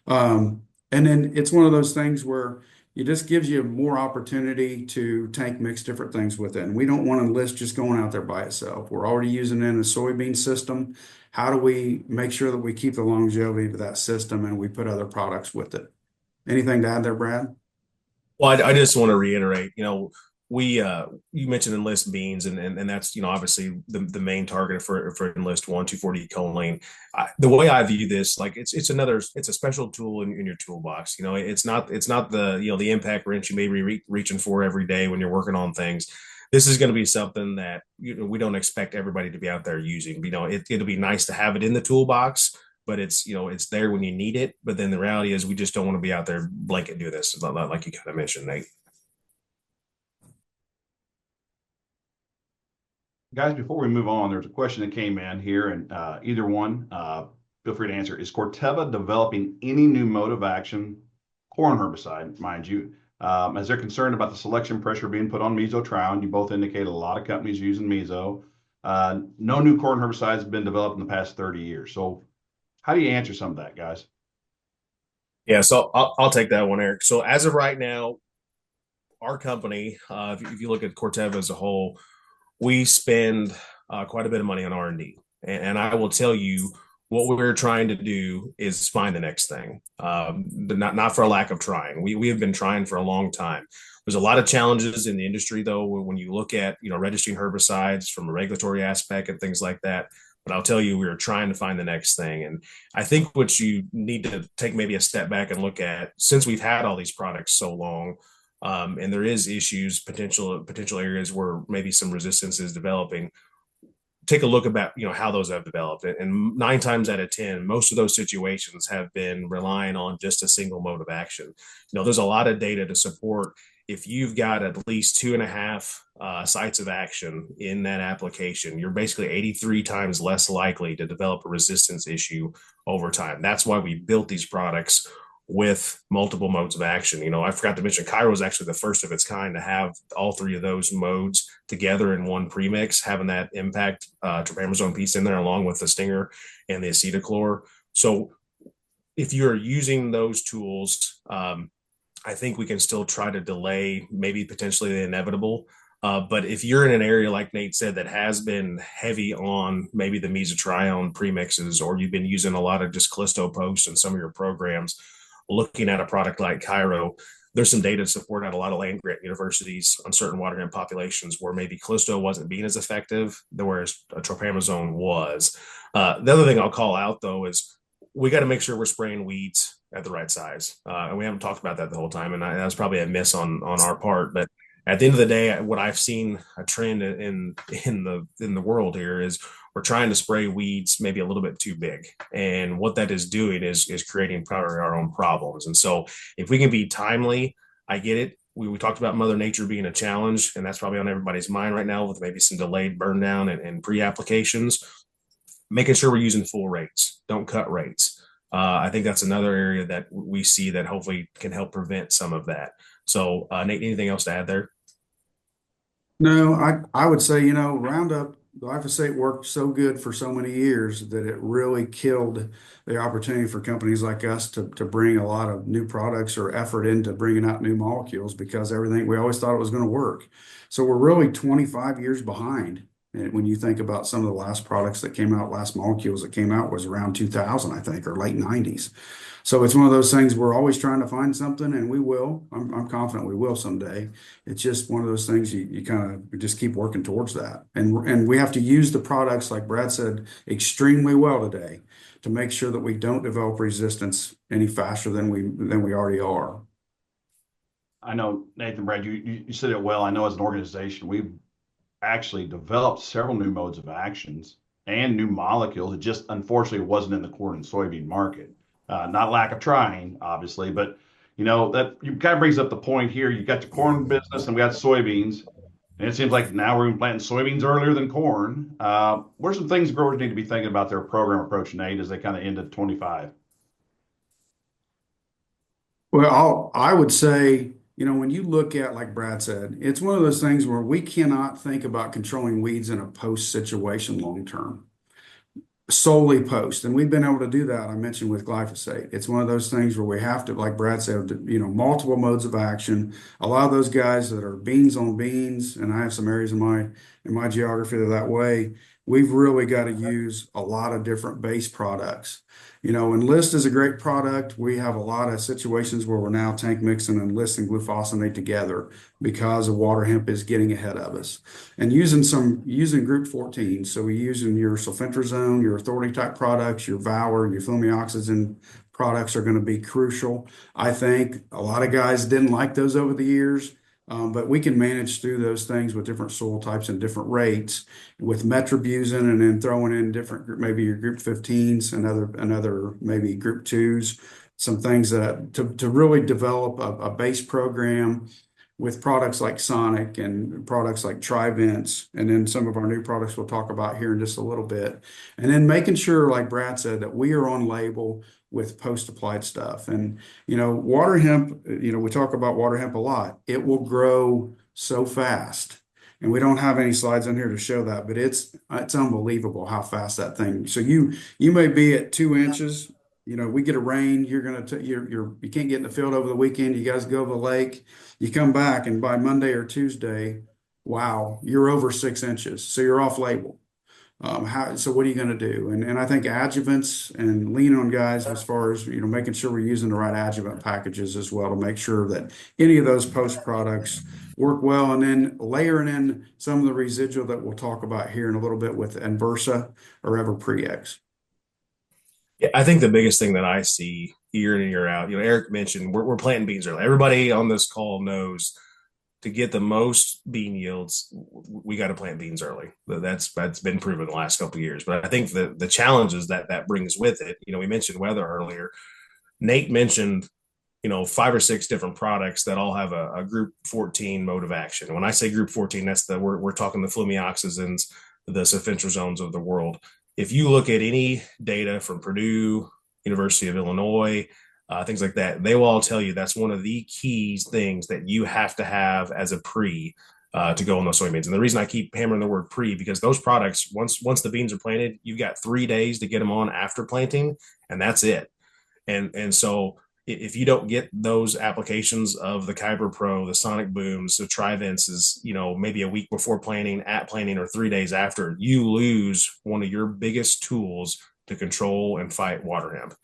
And then it's one of those things where it just gives you more opportunity to tank mix different things with it. And we don't want to Enlist just going out there by itself. We're already using it in a soybean system. How do we make sure that we keep the longevity to that system and we put other products with it? Anything to add there, Brad? Well, I just want to reiterate, we you mentioned Enlist beans, and that's obviously the main target for Enlist 1, 2,4-D choline. The way I view this, like it's a special tool in your toolbox. It's not the impact wrench you may be reaching for every day when you're working on things. This is going to be something that we don't expect everybody to be out there using. It'll be nice to have it in the toolbox, but it's there when you need it. But then the reality is we just don't want to be out there blanket do this, like you kind of mentioned, Nate. Guys, before we move on, there's a question that came in here, and either one, feel free to answer. Is Corteva developing any new mode of action, corn herbicide, mind you, as they're concerned about the selection pressure being put on mesotrione? You both indicate a lot of companies using meso. No new corn herbicides have been developed in the past 30 years. So how do you answer some of that, guys? Yeah, so I'll take that one, Eric. So as of right now, our company, if you look at Corteva as a whole, we spend quite a bit of money on R&D. And I will tell you, what we're trying to do is find the next thing. Not for a lack of trying. We have been trying for a long time. There's a lot of challenges in the industry, though, when you look at registering herbicides from a regulatory aspect and things like that. But I'll tell you, we are trying to find the next thing. And I think what you need to take maybe a step back and look at, since we've had all these products so long, and there is issues, potential areas where maybe some resistance is developing, take a look about how those have developed, and 9 times out of 10 most of those situations have been relying on just a single mode of action. There's a lot of data to support if you've got at least 2.5 sites of action in that application, you're basically 83 times less likely to develop a resistance issue over time. That's why we built these products with multiple modes of action. I forgot to mention Cairo is actually the first of its kind to have all three of those modes together in one premix, having that impact tropamazone piece in there along with the stinger and the acetochlor. So if you're using those tools, I think we can still try to delay maybe potentially the inevitable. But if you're in an area, like Nate said, that has been heavy on maybe the mesotrione premixes, or you've been using a lot of just Callisto posts in some of your programs, looking at a product like Cairo, there's some data to support at a lot of land grant universities on certain water hemp populations where maybe Callisto wasn't being as effective, whereas tropamazone was. The other thing I'll call out, though, is we got to make sure we're spraying weeds at the right size. And we haven't talked about that the whole time. And that was probably a miss on our part. But at the end of the day, what I've seen a trend in the world here is we're trying to spray weeds maybe a little bit too big. And what that is doing is creating probably our own problems. And so if we can be timely, I get it. We talked about Mother Nature being a challenge, and that's probably on everybody's mind right now with maybe some delayed burn down and pre-applications. Making sure we're using full rates, don't cut rates. I think that's another area that we see that hopefully can help prevent some of that. So, Nate, anything else to add there? No, I would say, Roundup glyphosate worked so good for so many years that it really killed the opportunity for companies like us to bring a lot of new products or effort into bringing out new molecules because everything we always thought it was going to work. So we're really 25 years behind. And when you think about some of the last products that came out, last molecules that came out was around 2000, I think, or late 90s. So it's one of those things we're always trying to find something, and we will. I'm confident we will someday. It's just one of those things you kind of just keep working towards that. And we have to use the products, like Brad said, extremely well today to make sure that we don't develop resistance any faster than we already are. I know, Nathan, Brad, you said it well. I know as an organization, we've actually developed several new modes of actions and new molecules. It just unfortunately wasn't in the corn and soybean market. Not lack of trying, obviously, but that you kind of brings up the point here. You got the corn business and we got soybeans, and it seems like now we're planting soybeans earlier than corn. What are some things growers need to be thinking about their program approach, Nate, as they kind of end at 25? Well, I would say, when you look at, like Brad said, it's one of those things where we cannot think about controlling weeds in a post situation long term, solely post. And we've been able to do that, I mentioned, with glyphosate. It's one of those things where we have to, like Brad said, multiple modes of action. A lot of those guys that are beans on beans, and I have some areas in my geography that are that way, we've really got to use a lot of different base products. Enlist is a great product. We have a lot of situations where we're now tank mixing Enlist and glufosinate together because the water hemp is getting ahead of us. And using group 14. So we're using your sulfentrazone, your authority type products, your Valor, your flumioxazin products are going to be crucial. I think a lot of guys didn't like those over the years. But we can manage through those things with different soil types and different rates with metribuzin, and then throwing in different, maybe your group 15s and another maybe group 2s, some things that to really develop a base program with products like Sonic and products like Trivents, and then some of our new products we'll talk about here in just a little bit. And then making sure, like Brad said, that we are on label with post-applied stuff. And, water hemp, we talk about water hemp a lot. It will grow so fast. And we don't have any slides on here to show that, but it's unbelievable how fast that thing. So you may be at 2 inches. We get a rain. You can't get in the field over the weekend. You guys go to the lake. You come back, and by Monday or Tuesday, wow, you're over 6 inches. So you're off label. So what are you going to do? And I think adjuvants and lean on guys as far as, making sure we're using the right adjuvant packages as well to make sure that any of those post products work well. And then layering in some of the residual that we'll talk about here in a little bit with Inversa or Everprex. Yeah, I think the biggest thing that I see year in and year out, Eric mentioned we're planting beans early. Everybody on this call knows to get the most bean yields, we got to plant beans early. That's been proven the last couple of years. But I think the challenges that brings with it, we mentioned weather earlier. Nate mentioned, 5 or 6 different products that all have a group 14 mode of action. When I say group 14, that's we're talking the flumioxazins, the sulfentrazones of the world. If you look at any data from Purdue, University of Illinois, things like that, they will all tell you that's one of the key things that you have to have as a pre to go on those soybeans. And the reason I keep hammering the word pre, because those products, once the beans are planted, you've got 3 days to get them on after planting, and that's it. And so if you don't get those applications of the Kyber Pro, the Sonic Booms, the Trivences, maybe a week before planting, at planting, or 3 days after, you lose one of your biggest tools to control and fight water hemp.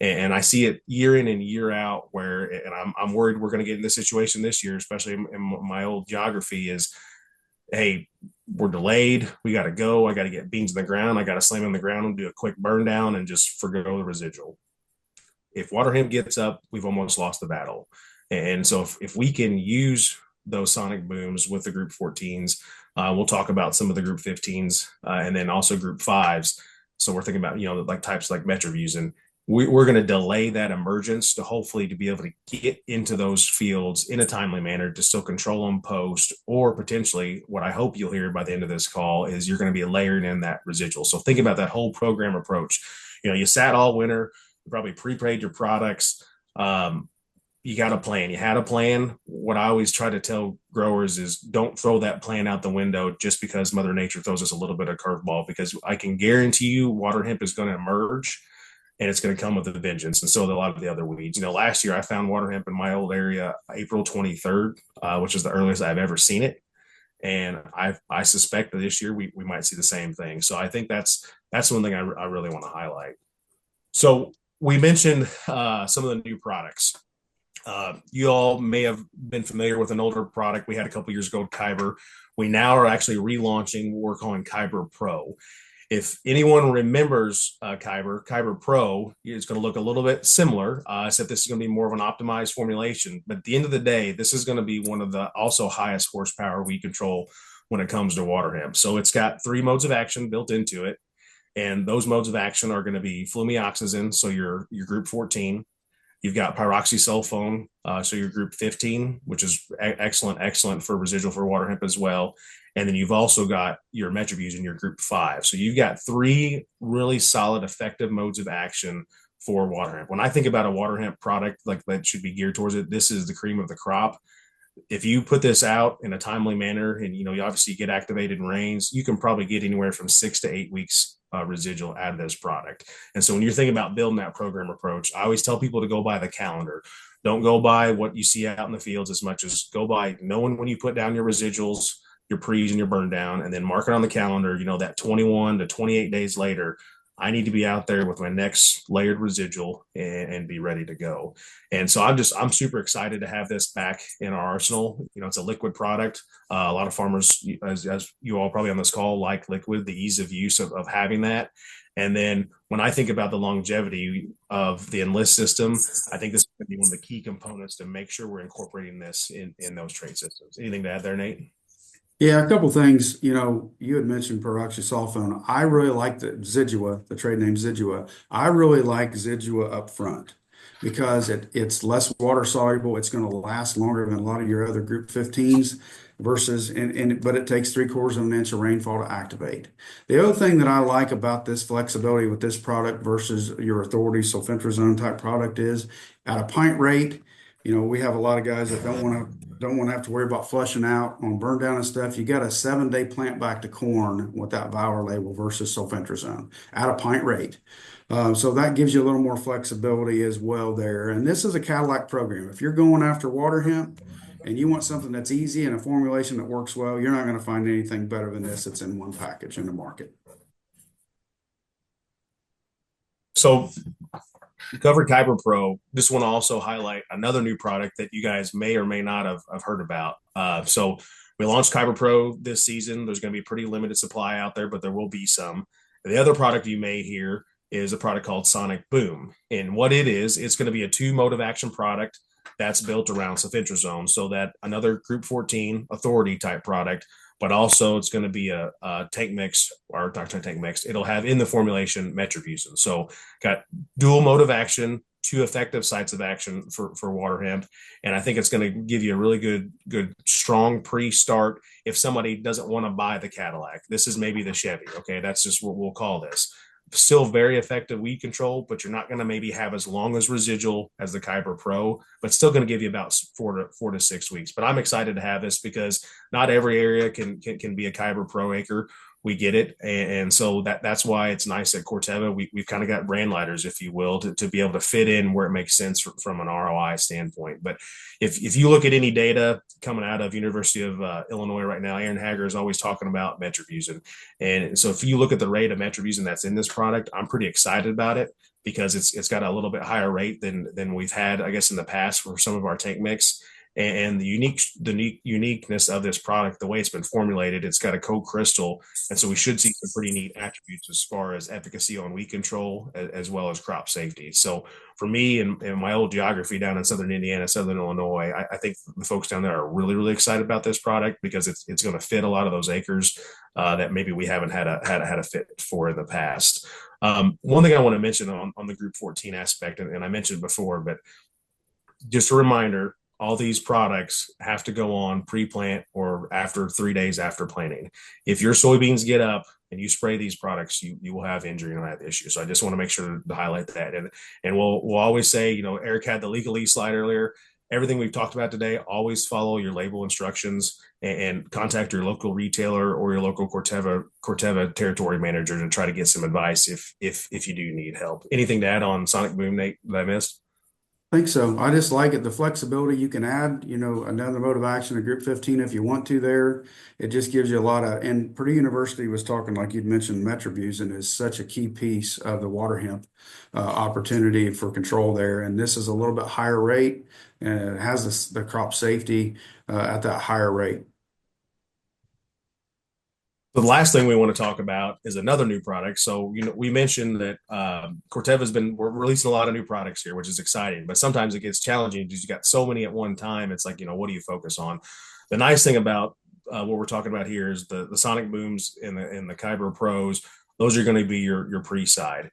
And I see it year in and year out where, and I'm worried we're going to get in this situation this year, especially in my old geography is, hey, we're delayed. We got to go. I got to get beans in the ground. I got to slam them on the ground and do a quick burn down and just forgo the residual. If water hemp gets up, we've almost lost the battle. And so if we can use those sonic booms with the group 14s, we'll talk about some of the group 15s and then also group 5s. So we're thinking about, like types like Metroviews, and we're going to delay that emergence to hopefully to be able to get into those fields in a timely manner to still control them post, or potentially what I hope you'll hear by the end of this call is you're going to be layering in that residual. So think about that whole program approach. You sat all winter, you probably prepaid your products. You got a plan. You had a plan. What I always try to tell growers is don't throw that plan out the window just because Mother Nature throws us a little bit of curveball, because I can guarantee you water hemp is going to emerge and it's going to come with a vengeance. And so a lot of the other weeds. Last year I found water hemp in my old area April 23rd, which is the earliest I've ever seen it. And I suspect that this year we might see the same thing. So I think that's one thing I really want to highlight. So we mentioned some of the new products. You all may have been familiar with an older product we had a couple years ago, Kyber. We now are actually relaunching what we're calling Kyber Pro. If anyone remembers Kyber Pro, it's going to look a little bit similar, except this is going to be more of an optimized formulation. But at the end of the day, this is going to be one of the also highest horsepower weed control when it comes to water hemp. So it's got 3 modes of action built into it. And those modes of action are going to be flumioxazin, so your group 14. You've got pyroxysulfone, so your group 15, which is excellent for residual for water hemp as well. And then you've also got your Metroviews in your group 5. So you've got 3 really solid, effective modes of action for water hemp. When I think about a water hemp product like that should be geared towards it, this is the cream of the crop. If you put this out in a timely manner and, you obviously get activated in rains, you can probably get anywhere from 6 to 8 weeks residual out of this product. And so when you're thinking about building that program approach, I always tell people to go by the calendar. Don't go by what you see out in the fields as much as go by knowing when you put down your residuals, your pre's and your burn down, and then mark it on the calendar, that 21 to 28 days later, I need to be out there with my next layered residual and be ready to go. And so I'm super excited to have this back in our arsenal. It's a liquid product. A lot of farmers, as you all probably on this call, like liquid, the ease of use of having that. And then when I think about the longevity of the Enlist system, I think this is going to be one of the key components to make sure we're incorporating this in those trade systems. Anything to add there, Nate? Yeah, a couple things. You had mentioned peroxysulfone. I really like the Zidua, the trade name Zidua. I really like Zidua up front because it's less water soluble. It's going to last longer than a lot of your other group 15s but it takes 3/4 of an inch of rainfall to activate. The other thing that I like about this flexibility with this product versus your authority sulfentrazone type product is at a pint rate. We have a lot of guys that don't want to have to worry about flushing out on burn down and stuff. You got a 7-day plant back to corn with that Valor label versus sulfentrazone at a pint rate. So that gives you a little more flexibility as well there. And this is a Cadillac program. If you're going after water hemp and you want something that's easy and a formulation that works well, you're not going to find anything better than this that's in one package in the market. So we covered Kyber Pro. Just want to also highlight another new product that you guys may or may not have heard about. So we launched Kyber Pro this season. There's going to be pretty limited supply out there, but there will be some. The other product you may hear is a product called Sonic Boom. And what it is, it's going to be a two mode of action product that's built around sulfentrazone. So that another Group 14 authority type product, but also it's going to be a tank mix, or not tank mix. It'll have in the formulation metribuzin. So got dual mode of action, two effective sites of action for water hemp. And I think it's going to give you a really good, strong pre-start. If somebody doesn't want to buy the Cadillac, this is maybe the Chevy. Okay. That's just what we'll call this. Still very effective weed control, but you're not going to maybe have as long as residual as the Kyber Pro, but still going to give you about 4 to 6 weeks. But I'm excited to have this because not every area can be a Kyber Pro acre. We get it, and so that's why it's nice at Corteva. We've kind of got brand lighters, if you will, to be able to fit in where it makes sense from an ROI standpoint. But if you look at any data coming out of University of Illinois right now, Aaron Hager is always talking about metribuzin, and so if you look at the rate of metribuzin that's in this product, I'm pretty excited about it because it's got a little bit higher rate than we've had, I guess, in the past for some of our tank mix. And the uniqueness of this product, the way it's been formulated, it's got a co-crystal, and so we should see some pretty neat attributes as far as efficacy on weed control as well as crop safety. So for me and my old geography down in southern Indiana, southern Illinois, I think the folks down there are really excited about this product because it's going to fit a lot of those acres that maybe we haven't had a fit for in the past. One thing I want to mention on the Group 14 aspect, and I mentioned before, but just a reminder, all these products have to go on pre-plant or after 3 days after planting. If your soybeans get up and you spray these products, you will have injury and have issues. So I just want to make sure to highlight that. And we'll always say, Eric had the legalese slide earlier. Everything we've talked about today, always follow your label instructions and contact your local retailer or your local Corteva territory manager to try to get some advice if you do need help. Anything to add on Sonic Boom, Nate, that I missed? Think so. I just like it. The flexibility you can add, another mode of action to Group 15 if you want to there. It just gives you a lot of, and Purdue University was talking, like you'd mentioned, metribuzin is such a key piece of the water hemp opportunity for control there. And this is a little bit higher rate and it has the crop safety at that higher rate. The last thing we want to talk about is another new product. So, we mentioned that we're releasing a lot of new products here, which is exciting, but sometimes it gets challenging because you got so many at one time. It's like, what do you focus on? The nice thing about what we're talking about here is the Sonic Booms and the Kyber Pros. Those are going to be your pre-side.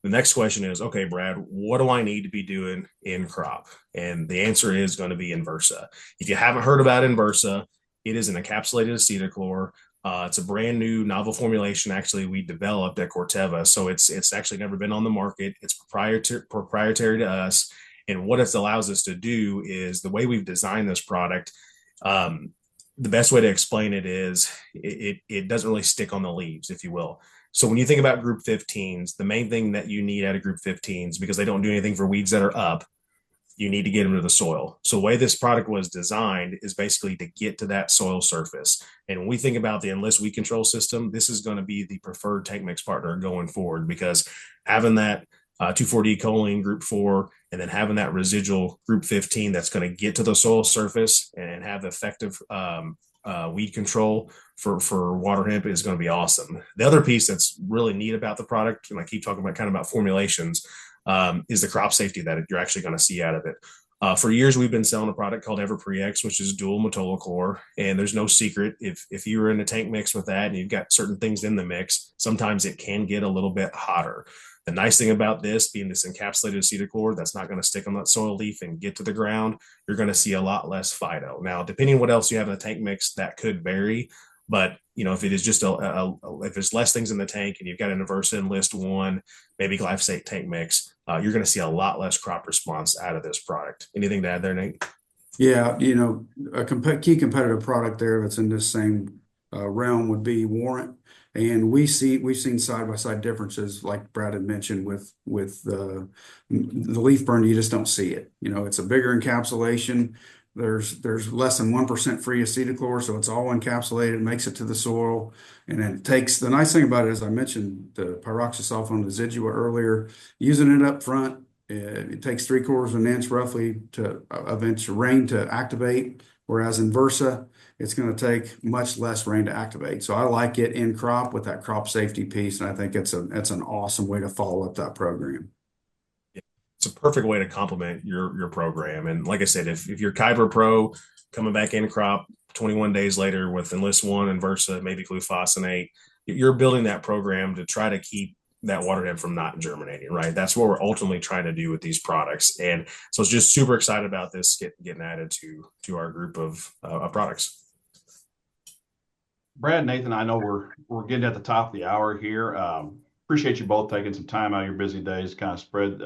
The next question is, okay, Brad, what do I need to be doing in crop? And the answer is going to be Inversa. If you haven't heard about Inversa, it is an encapsulated acetochlor. It's a brand new novel formulation. Actually, we developed at Corteva, so it's actually never been on the market. It's proprietary to us, and what it allows us to do is the way we've designed this product. The best way to explain it is it doesn't really stick on the leaves, if you will. So when you think about Group 15s, the main thing that you need out of Group 15s, because they don't do anything for weeds that are up, you need to get them to the soil. So the way this product was designed is basically to get to that soil surface. And when we think about the Enlist weed control system, this is going to be the preferred tank mix partner going forward because having that 2,4-D choline Group 4 and then having that residual Group 15 that's going to get to the soil surface and have effective weed control for water hemp is going to be awesome. The other piece that's really neat about the product, and I keep talking about formulations, is the crop safety that you're actually going to see out of it. For years, we've been selling a product called EverPreX, which is dual metolachlor, and there's no secret. If you were in a tank mix with that and you've got certain things in the mix, sometimes it can get a little bit hotter. The nice thing about this being this encapsulated acetochlor that's not going to stick on that soil leaf and get to the ground, you're going to see a lot less phyto. Now, depending on what else you have in the tank mix, that could vary. But if it is just if there's less things in the tank and you've got an Inversa Enlist 1, maybe glyphosate tank mix, you're going to see a lot less crop response out of this product. Anything to add there, Nate? Yeah, a key competitive product there that's in this same realm would be Warrant. And we've seen side by side differences, like Brad had mentioned, with the leaf burn. You just don't see it. It's a bigger encapsulation. There's less than 1% free acetylchlor, so it's all encapsulated, makes it to the soil, and it takes. The nice thing about it, as I mentioned, the pyroxasulfone, the Zidua earlier, using it up front, it takes 3/4 of an inch roughly of inch of rain to activate, whereas in Versa, it's going to take much less rain to activate. So I like it in crop with that crop safety piece, and I think it's an awesome way to follow up that program. It's a perfect way to complement your program. And like I said, if you're Kyver Pro coming back in crop 21 days later with Enlist One and Versa, maybe glufosinate, you're building that program to try to keep that waterhead from not germinating, right? That's what we're ultimately trying to do with these products. And so it's just super excited about this getting added to our group of products. Brad, Nathan, I know we're getting at the top of the hour here. Appreciate you both taking some time out of your busy days to kind of spread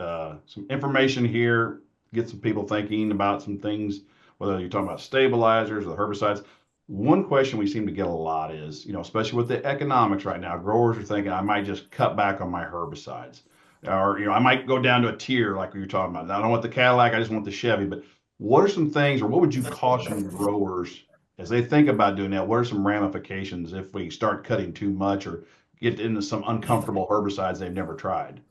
some information here, get some people thinking about some things, whether you're talking about stabilizers or herbicides. One question we seem to get a lot is, especially with the economics right now, growers are thinking, I might just cut back on my herbicides. Or, I might go down to a tier like we were talking about. I don't want the Cadillac, I just want the Chevy. But what are some things, or what would you caution growers as they think about doing that? What are some ramifications if we start cutting too much or get into some uncomfortable herbicides they've never tried?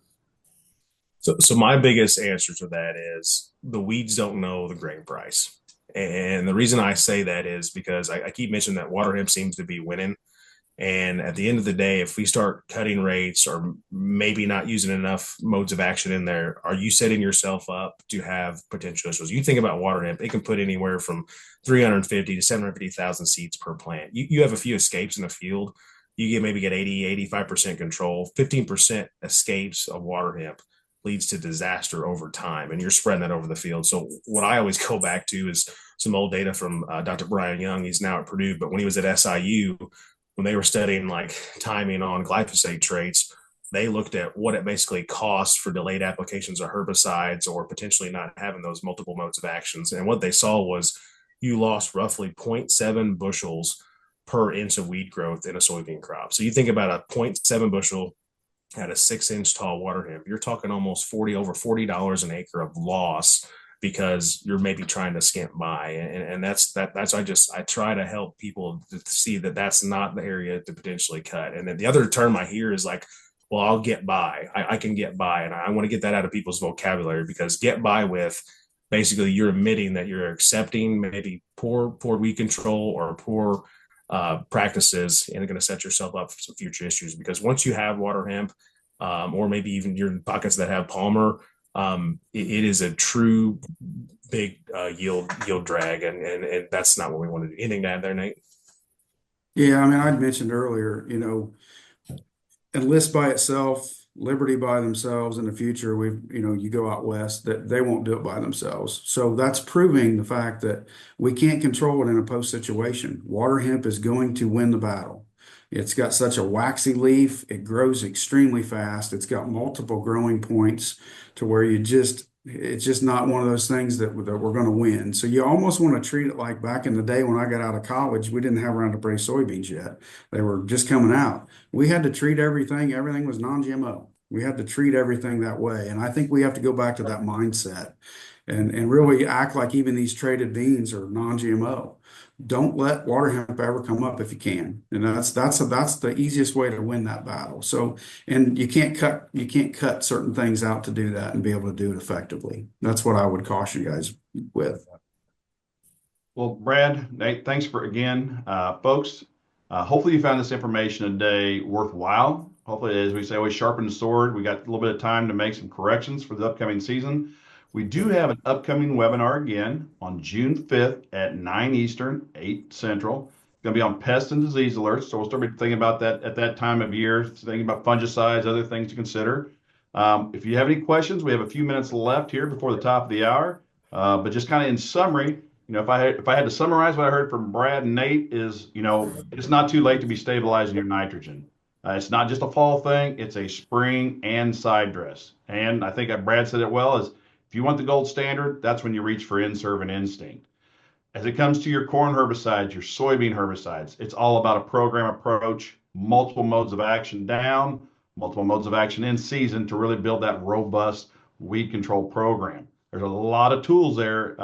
So my biggest answer to that is the weeds don't know the grain price. And the reason I say that is because I keep mentioning that water hemp seems to be winning. And at the end of the day, if we start cutting rates or maybe not using enough modes of action in there, are you setting yourself up to have potential issues? You think about water hemp, it can put anywhere from 350 to 750,000 seeds per plant. You have a few escapes in the field. Maybe get 80, 85% control, 15% escapes of water hemp leads to disaster over time, and you're spreading that over the field. So what I always go back to is some old data from Dr. Brian Young. He's now at Purdue, but when he was at SIU, when they were studying like timing on glyphosate traits, they looked at what it basically costs for delayed applications of herbicides or potentially not having those multiple modes of actions. And what they saw was you lost roughly zero point 0.7 bushels per inch of weed growth in a soybean crop. So you think about a zero point 0.7 bushel at a 6-inch tall water hemp, you're talking almost over $40 an acre of loss because you're maybe trying to skimp by. And that's I try to help people to see that that's not the area to potentially cut. And then the other term I hear is like, well, I'll get by. I can get by. And I want to get that out of people's vocabulary, because get by with basically you're admitting that you're accepting maybe poor weed control or poor practices, and are going to set yourself up for some future issues. Because once you have water hemp, or maybe even you're in pockets that have palmer, it is a true big yield drag, and that's not what we want to do. Anything to add there, Nate? Yeah, I mean, I'd mentioned earlier, Enlist by itself, Liberty by themselves in the future, you go out west, that they won't do it by themselves. So that's proving the fact that we can't control it in a post situation. Water hemp is going to win the battle. It's got such a waxy leaf. It grows extremely fast. It's got multiple growing points to where it's just not one of those things that we're going to win. So you almost want to treat it like back in the day when I got out of college, we didn't have Roundup Ready soybeans yet. They were just coming out. We had to treat everything. Everything was non-GMO. We had to treat everything that way. And I think we have to go back to that mindset and really act like even these traded beans are non-GMO. Don't let water hemp ever come up if you can. And that's the easiest way to win that battle. So, and you can't cut certain things out to do that and be able to do it effectively. That's what I would caution you guys with. Well, Brad, Nate, thanks for again, folks. Hopefully you found this information today worthwhile. Hopefully, as we say, always sharpen the sword. We got a little bit of time to make some corrections for the upcoming season. We do have an upcoming webinar again on June 5th at 9 Eastern, 8 Central. It's going to be on pest and disease alerts. So we'll start thinking about that at that time of year, thinking about fungicides, other things to consider. If you have any questions, we have a few minutes left here before the top of the hour. But just kind of in summary, if I had to summarize what I heard from Brad and Nate is, it's not too late to be stabilizing your nitrogen. It's not just a fall thing; it's a spring and side dress. And I think Brad said it well: is if you want the gold standard, that's when you reach for Inserve and Instinct. As it comes to your corn herbicides, your soybean herbicides, it's all about a program approach, multiple modes of action down, multiple modes of action in season to really build that robust weed control program. There's a lot of tools there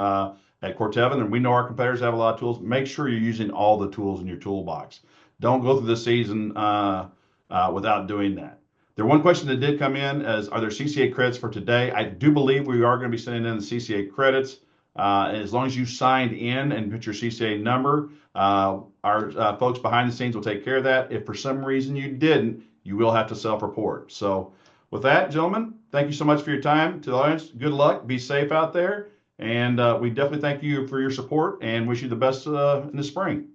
at Corteva, and we know our competitors have a lot of tools. Make sure you're using all the tools in your toolbox. Don't go through the season without doing that. The one question that did come in is, are there CCA credits for today? I do believe we are going to be sending in the CCA credits. As long as you signed in and put your CCA number, our folks behind the scenes will take care of that. If for some reason you didn't, you will have to self-report. So with that, gentlemen, thank you so much for your time. To the audience, good luck. Be safe out there. And we definitely thank you for your support and wish you the best in the spring.